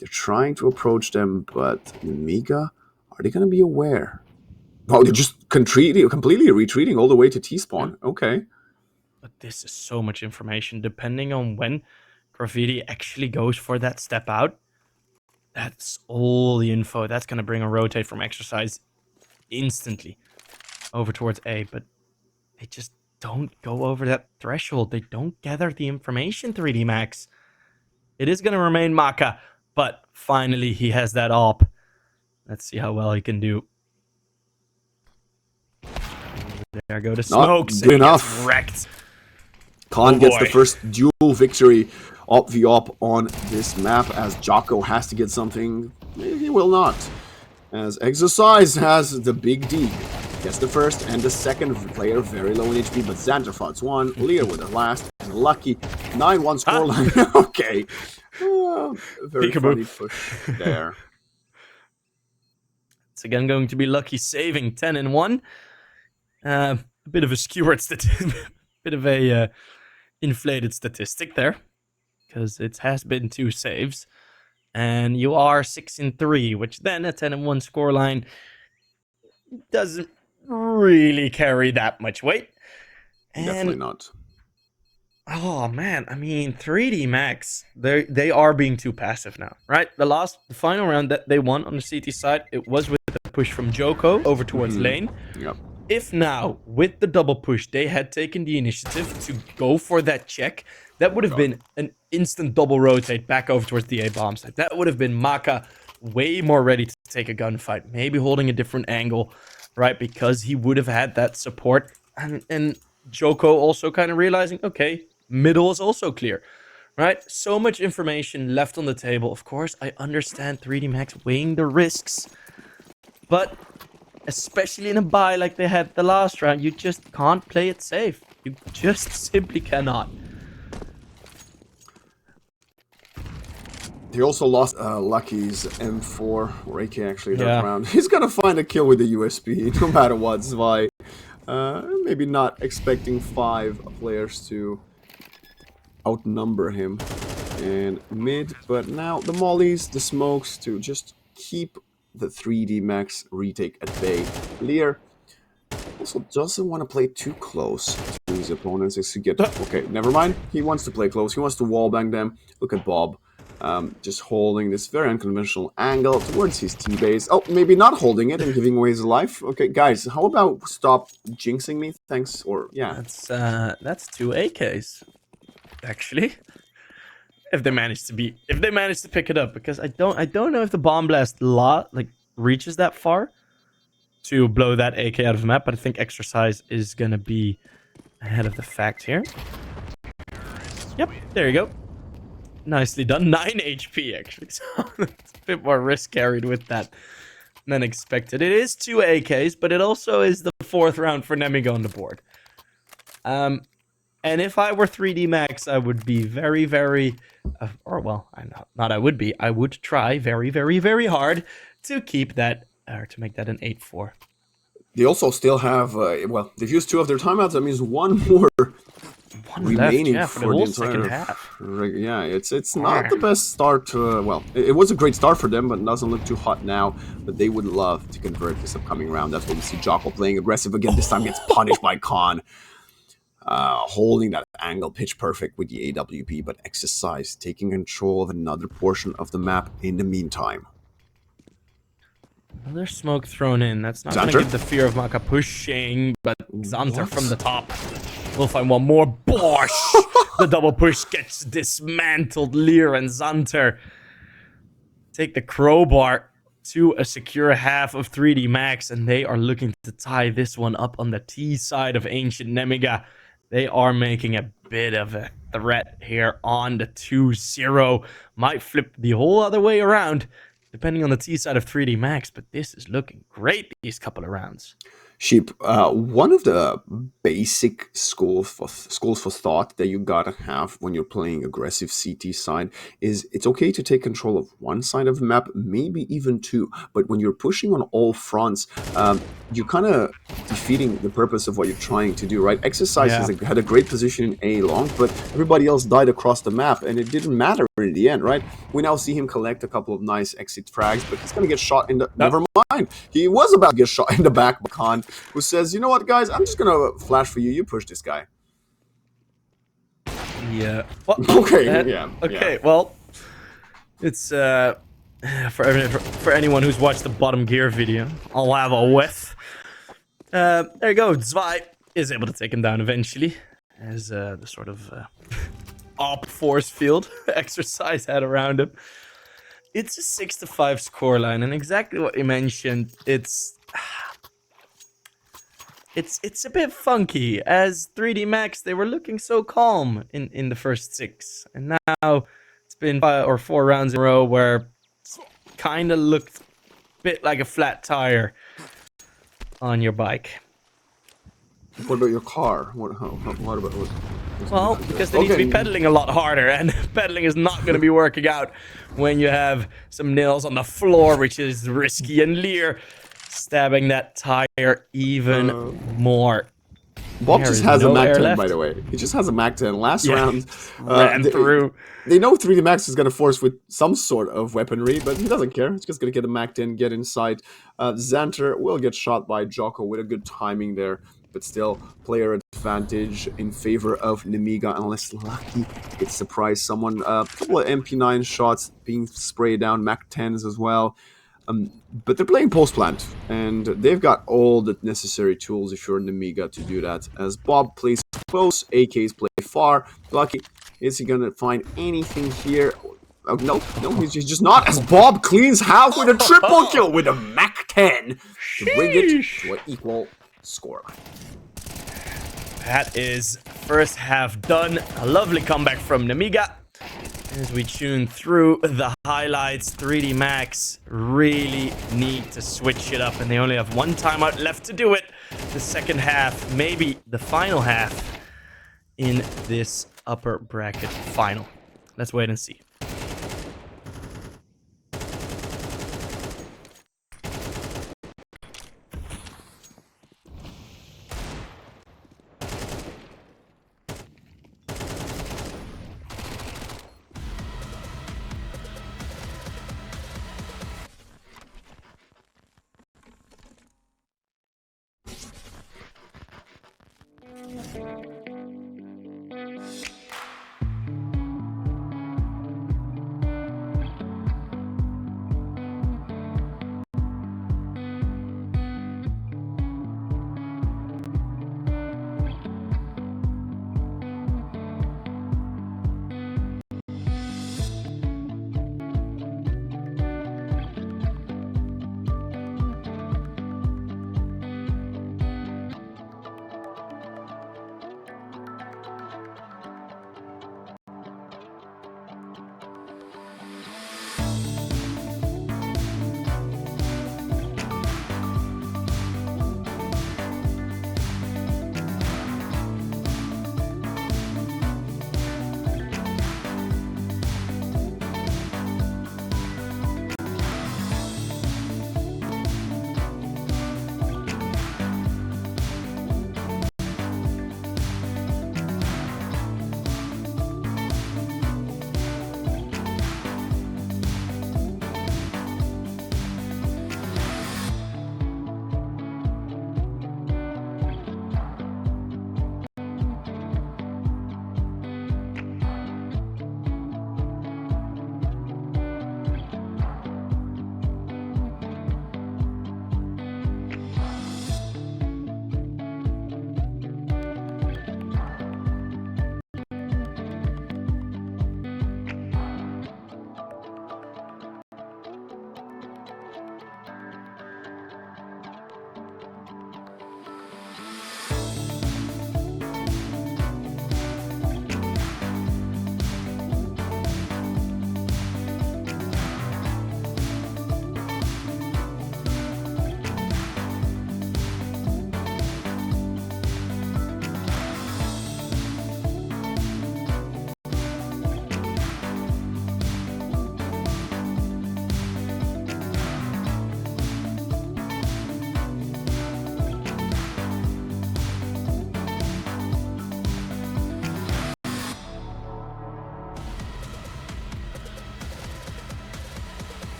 They're trying to approach them, but Nemiga, are they going to be aware? Oh, they're just completely retreating all the way to T-spawn. Okay. But this is so much information. Depending on when Graffiti actually goes for that step out, that's all the info. That's going to bring a rotate from Exercise instantly over towards A. But they just don't go over that threshold. They don't gather the information, 3D Max. It is going to remain Maka, but finally he has that op. Let's see how well he can do. There go the smokes. Good enough. Wrecked. Khan gets the first dual victory op v op on this map, as Jocko has to get something. He will not, as Exercise has the big D. Gets the first and the second player very low in HP, but Xanter fights one. Leah with the last, and Lucky 9-1 scoreline. Okay. Very funny push there. It's again going to be Lucky saving 10 and 1. A bit of a skewered bit of a inflated statistic there, because it has been 2 saves, and you are 6 and 3, which then a 10 and 1 scoreline doesn't really carry that much weight. And, definitely not. Oh man, I mean, 3D Max, they are being too passive now, right? The final round that they won on the CT side, it was with a push from Joko over towards lane. Yep. If now, with the double push, they had taken the initiative to go for that check, That would have been an instant double rotate back over towards the A bomb site. That would have been Maka way more ready to take a gunfight, maybe holding a different angle, right? Because he would have had that support. And Joko also kind of realizing, okay, middle is also clear, right? So much information left on the table. Of course, I understand 3D Max weighing the risks, but especially in a buy like they had the last round, you just can't play it safe. You just simply cannot. He also lost Lucky's M4, or AK actually, that round. He's gonna find a kill with the USB, no matter what, Zwei. Maybe not expecting 5 players to outnumber him in mid, but now the mollies, the smokes to just keep the 3D Max retake at bay. Lear also doesn't want to play too close to his opponents. Okay, never mind. He wants to play close. He wants to wallbang them. Look at Bob. Just holding this very unconventional angle towards his T-base. Oh, maybe not holding it and giving away his life. Okay, guys, how about stop jinxing me? Thanks, or yeah. That's 2 AKs, actually. If they manage to pick it up, because I don't know if the bomb blast reaches that far to blow that AK out of the map, but I think Exercise is gonna be ahead of the fact here. Yep, there you go. Nicely done. 9 HP, actually. So it's a bit more risk carried with that than expected. It is 2 AKs, but it also is the 4th round for Nemiga on the board. And if I were 3D Max, I would be very, very... I would try very, very, very hard to keep that, or to make that an 8-4. They also still have, well, they've used 2 of their timeouts. That means 1 more remaining left, for the entire second half. Yeah, it's not the best start. Well, it was a great start for them, but it doesn't look too hot now. But they would love to convert this upcoming round. That's what we see Jocko playing aggressive again. This time gets punished by Khan. Holding that angle pitch perfect with the AWP, but Exercise taking control of another portion of the map in the meantime. Another smoke thrown in. That's not going to give the fear of Maka pushing, but Xanter from the top. We'll find one more. Bosh! The double push gets dismantled. Lear and Xanter take the crowbar to a secure half of 3D Max, and they are looking to tie this one up on the T side of Ancient Nemiga. They are making a bit of a threat here on the 2-0. Might flip the whole other way around, depending on the T side of 3D Max, but this is looking great these couple of rounds. Sheep, one of the basic schools for thought that you gotta have when you're playing aggressive CT side is it's okay to take control of one side of the map, maybe even 2, but when you're pushing on all fronts, you're kind of defeating the purpose of what you're trying to do, right? Exercise had a great position in A long, but everybody else died across the map, and it didn't matter in the end, right? We now see him collect a couple of nice exit frags, but he's gonna get shot in the... Never mind! He was about to get shot in the back by Khan, who says, you know what, guys, I'm just gonna flash for you. You push this guy. Yeah. Well, okay, well, it's for anyone who's watched the bottom gear video, I'll have a whiff. There you go. Zwei is able to take him down eventually, as the sort of op force field Exercise had around him. It's a 6-5 scoreline, and exactly what you mentioned. It's a bit funky, as 3D Max, they were looking so calm in the first 6, and now it's been 5 or 4 rounds in a row where it's kind of looked a bit like a flat tire on your bike. What about your car? What about Well, because they need to be pedaling a lot harder, and pedaling is not going to be working out when you have some nails on the floor, which is risky, and Lear stabbing that tire even more. Bob just has a Mac-10, by the way. He just has a Mac-10. Last round, ran through. They know 3D Max is going to force with some sort of weaponry, but he doesn't care. He's just going to get a Mac-10, get inside. Xanter will get shot by Jocko with a good timing there, but still, player advantage in favor of Nemiga, unless Lucky gets surprised someone. A couple of MP9 shots being sprayed down, Mac-10s as well. But they're playing post-plant, and they've got all the necessary tools if you're Nemiga to do that. As Bob plays close, AKs play far. Lucky Is he gonna find anything here? Oh, no, he's just not, as Bob cleans half with a triple kill with a Mac 10 to bring it to an equal scoreline. That is first half done. A lovely comeback from Nemiga. As we tune through the highlights, 3D Max really need to switch it up, and they only have one timeout left to do it. The second half, maybe the final half in this upper bracket final. Let's wait and see.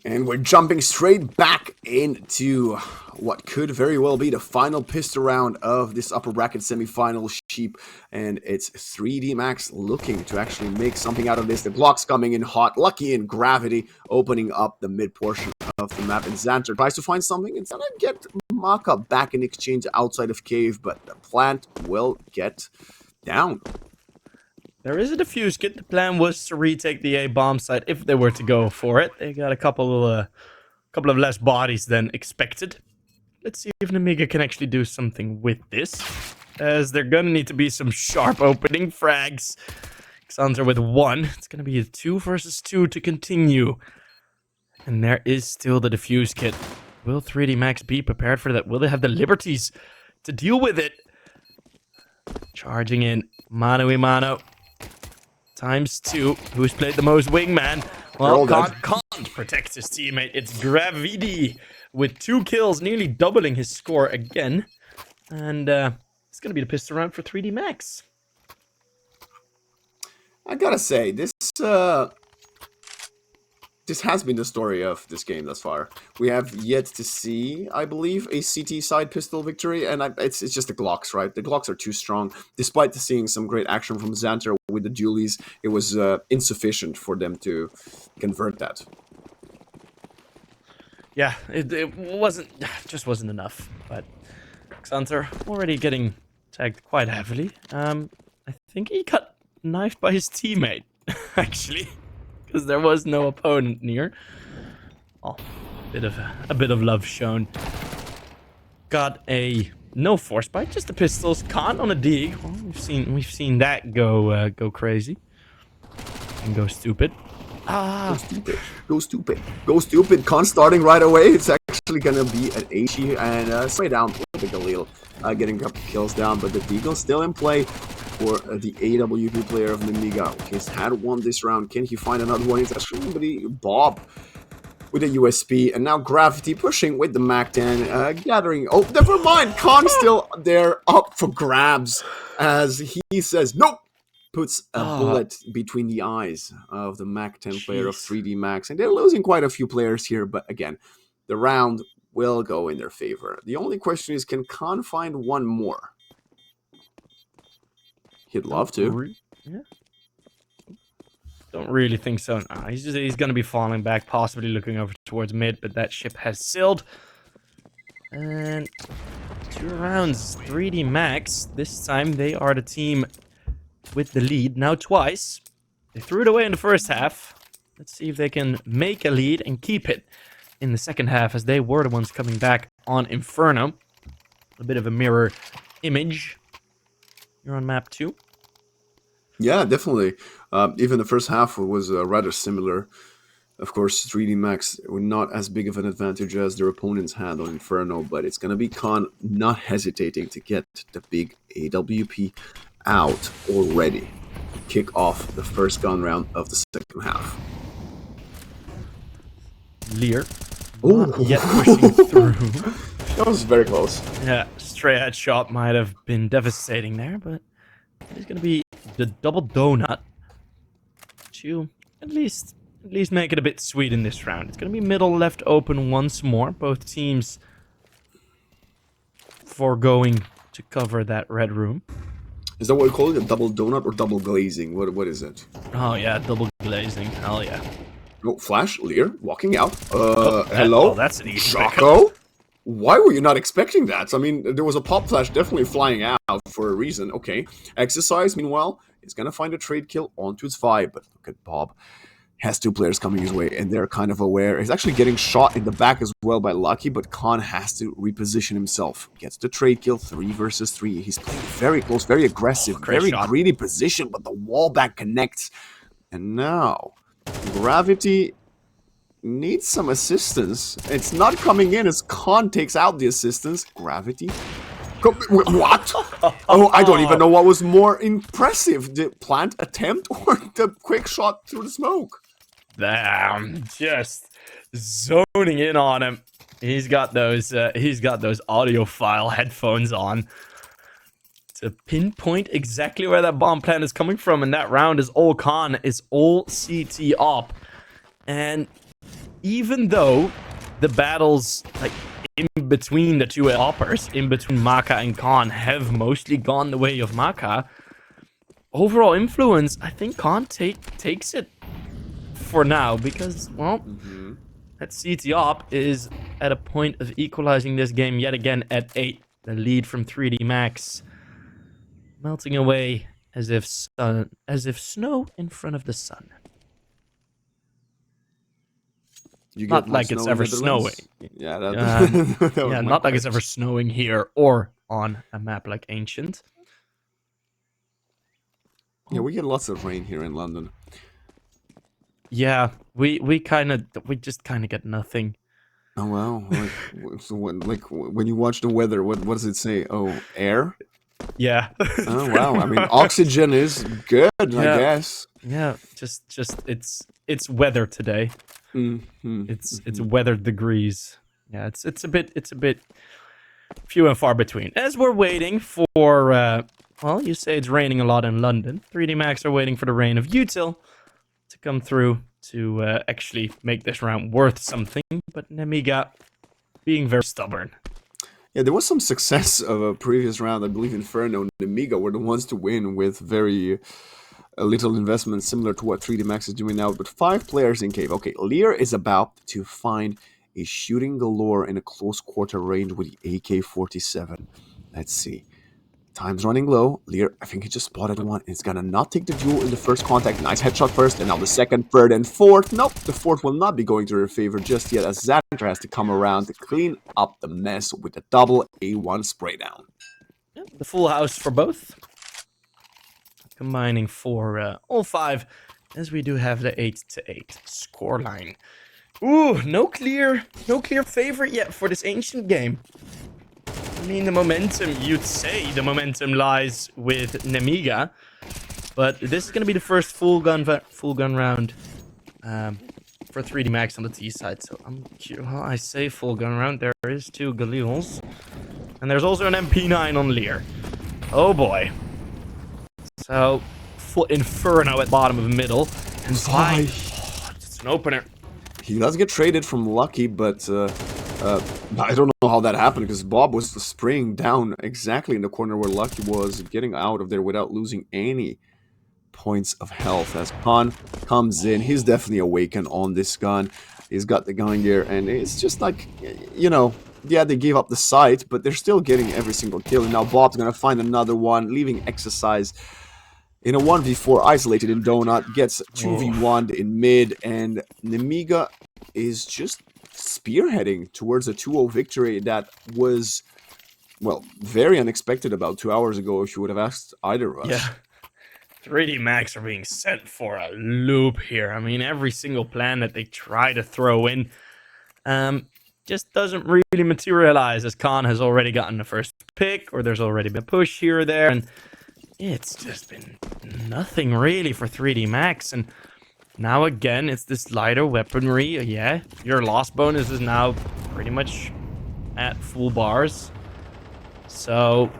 And we're jumping straight back into what could very well be the final pistol round of this upper bracket semi-final sheep. And it's 3D Max looking to actually make something out of this. The Glock's coming in hot. Lucky in Gravity opening up the mid portion of the map. And Xanter tries to find something. Instead of get Maka back in exchange outside of Cave, but the plant will get down. There is a defuse kit. The plan was to retake the A bomb site if they were to go for it. They got a couple of less bodies than expected. Let's see if Nemiga can actually do something with this, as they're gonna need to be some sharp opening frags. Xanter with 1. It's gonna be a 2 versus 2 to continue. And there is still the defuse kit. Will 3D Max be prepared for that? Will they have the liberties to deal with it? Charging in. Mano y mano. ×2. Who's played the most wingman? Well, can't protect his teammate. It's Gravity with 2 kills, nearly doubling his score again. And it's going to be the pistol round for 3D Max. I gotta say, this has been the story of this game thus far. We have yet to see, I believe, a CT side pistol victory, and it's just the Glocks, right? The Glocks are too strong. Despite seeing some great action from Xanter with the dualies, it was insufficient for them to convert that. Yeah, it wasn't, just wasn't enough. But Xanter already getting tagged quite heavily. I think he got knifed by his teammate, actually, because there was no opponent near. Oh, a bit of love shown. Got a no force bite, just the pistols. Can't on a dig. Well, we've seen that go crazy and go stupid. Go stupid. Go stupid. Go stupid. Con starting right away. It's actually gonna be an HE and straight down with the Galil. Getting a couple kills down, but the Deagle still in play for the AWP player of Nemiga. He's had one this round. Can he find another one? It's actually gonna be Bob with a USP, and now Gravity pushing with the MAC-10, gathering. Oh, never mind. Con still there, up for grabs, as he says, nope. Puts a bullet between the eyes of the MAC-10 player of 3D Max, and they're losing quite a few players here, but again, the round will go in their favor. The only question is, can Khan find one more? He'd love to. Yeah. Don't really think so. Nah, he's going to be falling back, possibly looking over towards mid, but that ship has sailed. And 2 rounds, 3D Max. This time they are the team with the lead. Now twice. They threw it away in the first half. Let's see if they can make a lead and keep it in the second half, as they were the ones coming back on Inferno. A bit of a mirror image. You're on map 2. Yeah, definitely. Even the first half was rather similar. Of course, 3D Max were not as big of an advantage as their opponents had on Inferno, but it's going to be Khan not hesitating to get the big AWP out already. Kick off the first gun round of the second half. Lear. Not yet pushing through. That was very close. Yeah, stray headshot might have been devastating there, but it's going to be the double donut to at least make it a bit sweet in this round. It's going to be middle left open once more. Both teams foregoing to cover that red room. Is that what we call it? A double donut or double glazing? What is it? Oh yeah, double glazing. Hell yeah. Oh, Flash, Lear, walking out. Hello? Oh, that's an easy Jocko? Why were you not expecting that? I mean, there was a pop flash definitely flying out for a reason. Okay. Exercise, meanwhile, is going to find a trade kill onto its vibe. But look at Bob. Has 2 players coming his way, and they're kind of aware. He's actually getting shot in the back as well by Lucky, but Khan has to reposition himself. Gets the trade kill, 3 versus 3. He's playing very close, very aggressive, very greedy position, but the wall back connects. And now, Gravity needs some assistance. It's not coming in as Khan takes out the assistance. Gravity. What? Oh, I don't even know what was more impressive, the plant attempt or the quick shot through the smoke. Damn, just zoning in on him. He's got those audiophile headphones on to pinpoint exactly where that bomb plant is coming from, and that round is all Khan, is all CT op. And even though the battles like in between the 2 oppers, in between Maka and Khan, have mostly gone the way of Maka, overall influence, I think Khan takes it for now, because, well, that CT op is at a point of equalizing this game yet again at 8. The lead from 3D Max melting away as if snow in front of the sun. Not like it's ever snowing. Yeah, that yeah, not like it's ever snowing here or on a map like Ancient. Yeah, we get lots of rain here in London. Yeah, we just kind of get nothing. Oh wow! When you watch the weather, what does it say? Oh, air. Yeah. Oh wow! I mean, oxygen is good, I guess. Yeah, just it's weather today. It's weather degrees. Yeah, it's a bit few and far between. As we're waiting for well, you say it's raining a lot in London. 3D Max are waiting for the rain of util to come through to actually make this round worth something, but Nemiga being very stubborn. Yeah, there was some success of a previous round. I believe Inferno and Nemiga were the ones to win with very little investment, similar to what 3D Max is doing now, but 5 players in cave. Okay, Lear is about to find is shooting galore in a close quarter range with the AK-47. Let's see. Time's running low. Lear, I think he just spotted one. It's gonna not take the duel in the first contact. Nice headshot first, and now the second, third, and fourth. Nope, the fourth will not be going to their favor just yet, as Xanter has to come around to clean up the mess with a double A1 spray down. Yeah, the full house for both. Combining for all 5, as we do have the 8-8 scoreline. Ooh, no clear favorite yet for this ancient game. I mean, the momentum, you'd say the momentum lies with Nemiga, but this is going to be the first full gun round for 3D Max on the T side. So I'm curious. Well, I say full gun round. There is 2 Galils, and there's also an MP9 on Lear. Oh boy. So full Inferno at bottom of the middle, and Spy. Oh, it's an opener. He does get traded from Lucky, but I don't know how that happened, because Bob was spraying down exactly in the corner where Lucky was, getting out of there without losing any points of health. As Khan comes in, he's definitely awakened on this gun. He's got the gun there, and it's just like, you know, yeah, they gave up the sight, but they're still getting every single kill. And now Bob's gonna find another one, leaving Exercise in a 1v4 isolated in Donut, gets 2v1'd in mid, and Nemiga is just spearheading towards a 2-0 victory that was, well, very unexpected about 2 hours ago if you would have asked either of us. Yeah. 3D Max are being sent for a loop here. I mean, every single plan that they try to throw in just doesn't really materialize, as Khan has already gotten the first pick, or there's already been a push here or there, and it's just been nothing really for 3D Max. And now again, it's this lighter weaponry. Yeah, your loss bonus is now pretty much at full bars. So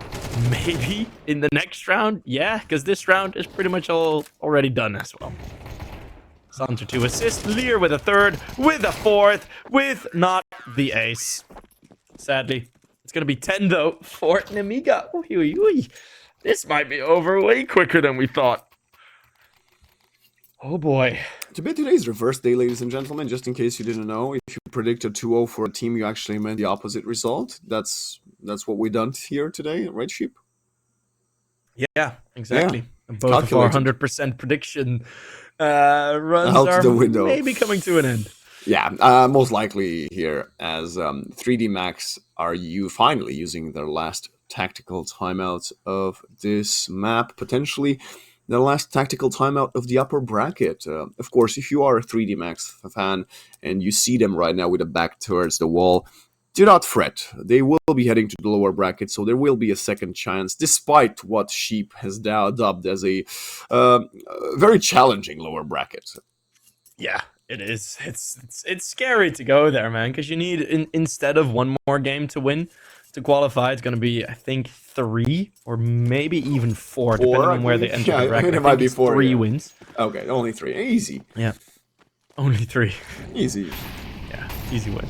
maybe in the next round, yeah, because this round is pretty much all already done as well. Xanter to assist, Lear with a 3rd, with a 4th, with not the ace. Sadly, it's going to be 10 though for Nemiga. Oy, oy, oy. This might be over way quicker than we thought. Oh boy. Debate today's reverse day, ladies and gentlemen, just in case you didn't know. If you predicted 2-0 for a team, you actually meant the opposite result. That's what we done here today, right, Sheep? Yeah, exactly. Yeah, both of our 100% prediction runs out are the window. Maybe coming to an end. Yeah, most likely here, as 3D Max are finally using their last tactical timeout of this map, potentially the last tactical timeout of the upper bracket. Of course, if you are a 3D Max fan and you see them right now with a back towards the wall, do not fret. They will be heading to the lower bracket, so there will be a second chance, despite what Sheep has now dubbed as a very challenging lower bracket. Yeah, it is. It's scary to go there, man, because you need, instead of 1 more game to win, to qualify, it's going to be, I think, 3 or maybe even 4, depending on where they enter the bracket. It might be 4. 3 wins. Okay, only 3. Easy. Yeah, only 3. Easy. Yeah, easy win.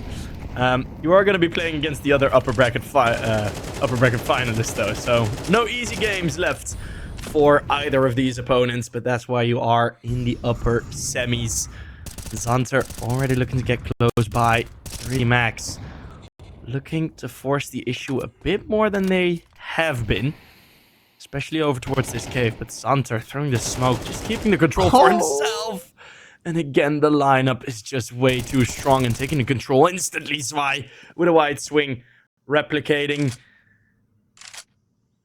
You are going to be playing against the other upper bracket finalists, though, so no easy games left for either of these opponents, but that's why you are in the upper semis. Xanter already looking to get close by. 3D Max looking to force the issue a bit more than they have been, especially over towards this cave, but Xanter throwing the smoke, just keeping the control for himself. And again, the lineup is just way too strong and taking the control instantly. Zwei with a wide swing, replicating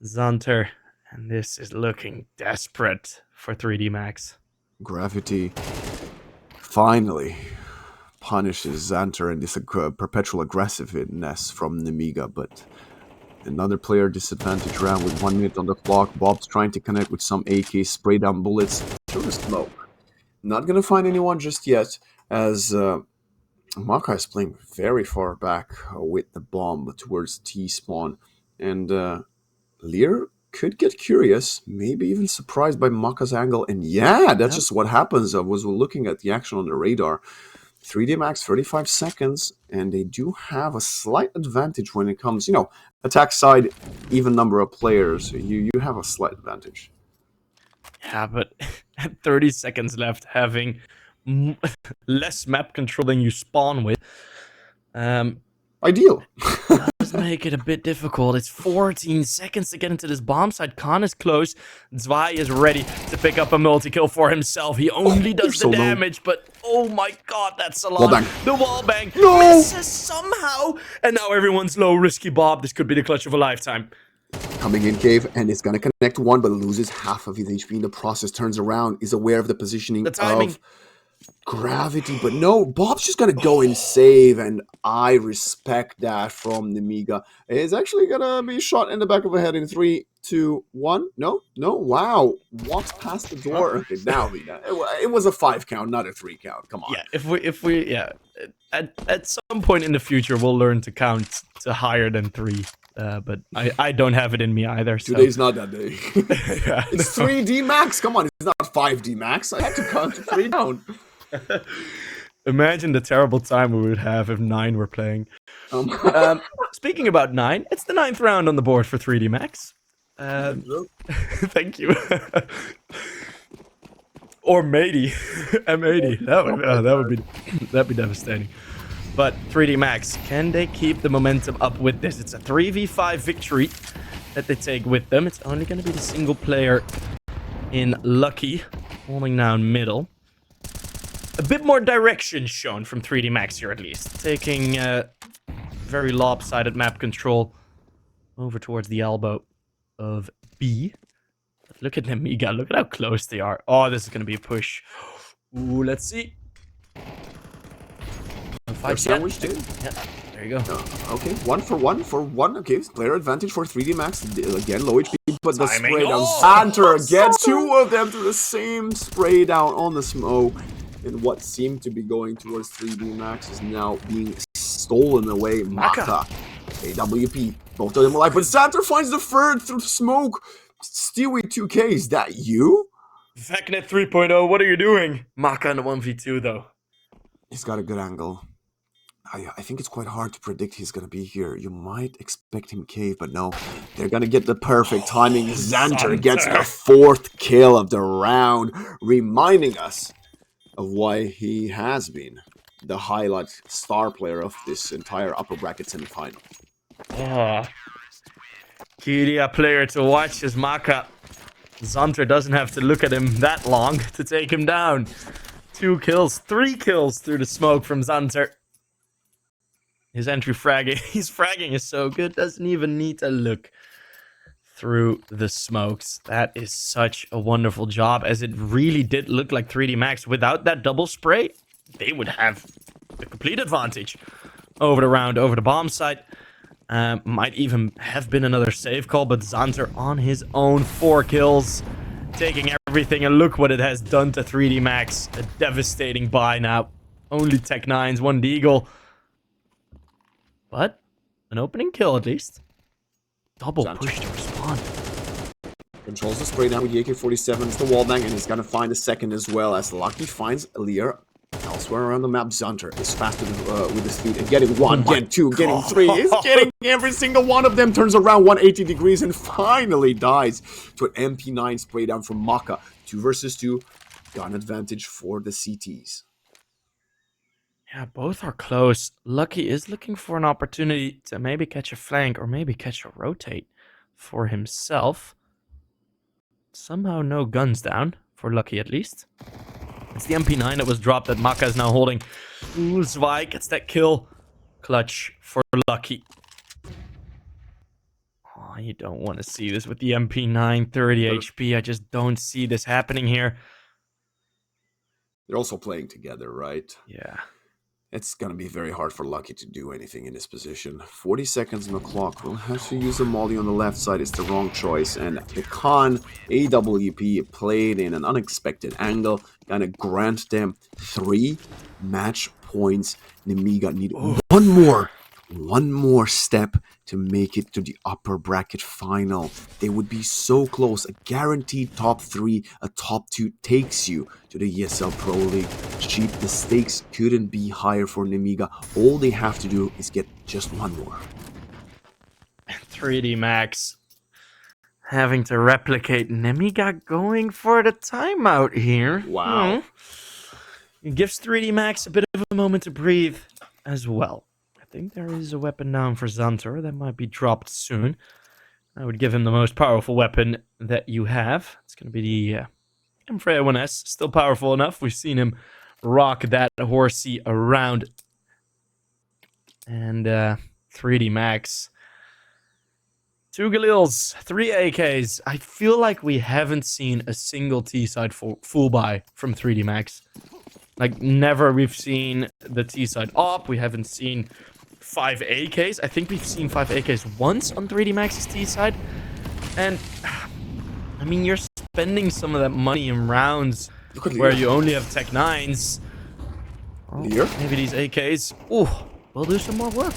Xanter. And this is looking desperate for 3D Max. Gravity finally punishes Xanter and this perpetual aggressiveness from Nemiga, but another player disadvantage round with 1 minute on the clock. Bob's trying to connect with some AK spray down bullets through the smoke. Not gonna find anyone just yet, as Maka is playing very far back with the bomb towards T-spawn, and Lear could get curious, maybe even surprised by Maka's angle, and yeah, that's just what happens. I was looking at the action on the radar. 3D Max, 35 seconds, and they do have a slight advantage when it comes, you know, attack side, even number of players. You have a slight advantage. Yeah, but at 30 seconds left, having less map control than you spawn with, Ideal. Does make it a bit difficult. It's 14 seconds to get into this bomb site. Khan is close. Zwei is ready to pick up a multi-kill for himself. He only does the damage, but oh my god, that's a lot. The wall bang misses somehow, and now everyone's low. Risky Bob. This could be the clutch of a lifetime. Coming in, Cave, and it's gonna connect one, but loses half of his HP in the process. Turns around, is aware of the positioning of gravity, but no, Bob's just gonna go and save, and I respect that from Nemiga. It's actually gonna be shot in the back of the head in 3, 2, 1. No, wow, walks past the door. Okay, now it was a 5 count, not a 3 count. Come on. Yeah, if we at some point in the future we'll learn to count to higher than 3. But I don't have it in me either. So. Today's not that day. Yeah, it's 3D max. Come on, it's not 5D max. I had to count to 3 down. Imagine the terrible time we would have if 9 were playing. Speaking about 9, it's the 9th round on the board for 3D Max. Thank you. Or matey, M80. That'd be devastating. But 3D Max, can they keep the momentum up with this? It's a 3v5 victory that they take with them. It's only going to be the single player in Lucky holding down middle. A bit more direction shown from 3D Max here, at least. Taking very lopsided map control over towards the elbow of B. But look at Nemiga. Look at how close they are. Oh, this is going to be a push. Ooh, let's see. 5 sandwich too. Yeah, there you go. Okay, 1 for 1. Okay, player advantage for 3D Max. Again, low HP, but the spray down. Xanter gets 2 of them to the same spray down on the smoke. And what seemed to be going towards 3D Max is now being stolen away. Maka, AWP, both of them alive, but Xanter finds the third through smoke. Stewie 2K, is that you? Vecnet 3.0, what are you doing? Maka in the 1v2 though. He's got a good angle. I think it's quite hard to predict he's going to be here. You might expect him cave, but no. They're going to get the perfect timing. Xanter gets the 4th kill of the round, reminding us of why he has been the highlight star player of this entire upper bracket semifinal. Kyria player to watch is Maka. Xanter doesn't have to look at him that long to take him down. 2 kills, 3 kills through the smoke from Xanter. His entry fragging, his fragging is so good, doesn't even need to look through the smokes. That is such a wonderful job, as it really did look like 3D Max. Without that double spray, they would have the complete advantage over the round, over the bomb site. Might even have been another save call, but Xanter on his own, 4 kills, taking everything, and look what it has done to 3D Max. A devastating buy now. Only Tech 9s, 1 Deagle. But an opening kill at least. Double push to respond. Controls the spray down with the AK-47. It's the wall bang, and he's gonna find a second as well, as Lucky finds Lear elsewhere around the map. Xanter is faster with the speed, and getting 1, getting 2, getting 3. He's getting every single one of them. Turns around 180 degrees and finally dies to an MP9 spray down from Maka. 2 versus 2. Gun advantage for the CTs. Yeah, both are close. Lucky is looking for an opportunity to maybe catch a flank or maybe catch a rotate for himself. Somehow no guns down, for Lucky at least. It's the MP9 that was dropped that Maka is now holding. Ooh, Zwei gets that kill. Clutch for Lucky. Oh, you don't want to see this with the MP9, 30 HP. I just don't see this happening here. They're also playing together, right? Yeah. It's going to be very hard for Lucky to do anything in this position. 40 seconds on the clock. We'll have to use a molly on the left side. It's the wrong choice. And the Khan AWP played in an unexpected angle. Going to grant them 3 match points. Nemiga need one more step to make it to the upper bracket final. They would be so close. A guaranteed top 3, a top 2 takes you to the ESL Pro League. Cheap, the stakes couldn't be higher for Nemiga. All they have to do is get just 1 more. 3D Max having to replicate. Nemiga going for the timeout here. Wow. It gives 3D Max a bit of a moment to breathe as well. think there is a weapon down for Xantor that might be dropped soon. I would give him the most powerful weapon that you have. It's going to be the M4A1S. Still powerful enough. We've seen him rock that horsey around. And 3D Max. 2 Galils, 3 AKs. I feel like we haven't seen a single T-side full buy from 3D Max. Like, never we've seen the T-side op. We haven't seen 5 AKs. I think we've seen 5 AKs once on 3D Max's T-side. And, I mean, you're spending some of that money in rounds where you only have Tech 9s. Oh, maybe these AKs, will do some more work.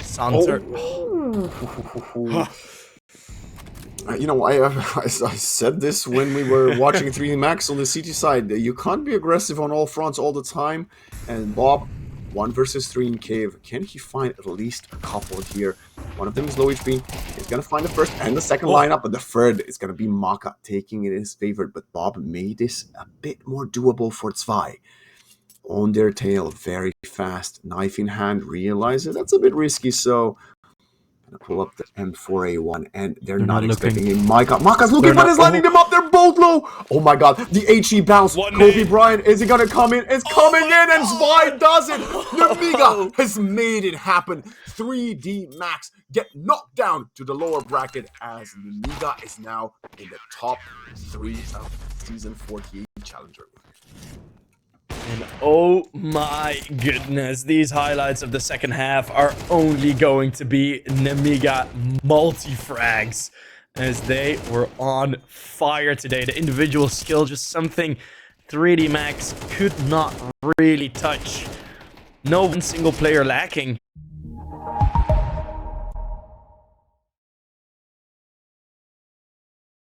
Xantor. You know, I said this when we were watching 3D Max on the CT side. You can't be aggressive on all fronts all the time. And Bob, 1 versus 3 in cave. Can he find at least a couple here? One of them is low HP. He's going to find the first and the second lineup, but the third is going to be Maka taking it in his favor. But Bob made this a bit more doable for Zwei. On their tail, very fast, knife in hand, realizes that's a bit risky, so gonna pull up the M4A1, and they're not expecting him. Maka's looking, but he's letting them up. They're both low. Oh my god, the HE bounce. Kobe Bryant, is he gonna come in? It's coming in, and Zwei does it. Nemiga has made it happen. 3D Max get knocked down to the lower bracket as Nemiga is now in the top 3 of Season 48 Challenger. And oh my goodness, these highlights of the second half are only going to be Nemiga multi-frags, as they were on fire today. The individual skill, just something 3D Max could not really touch. No one single player lacking.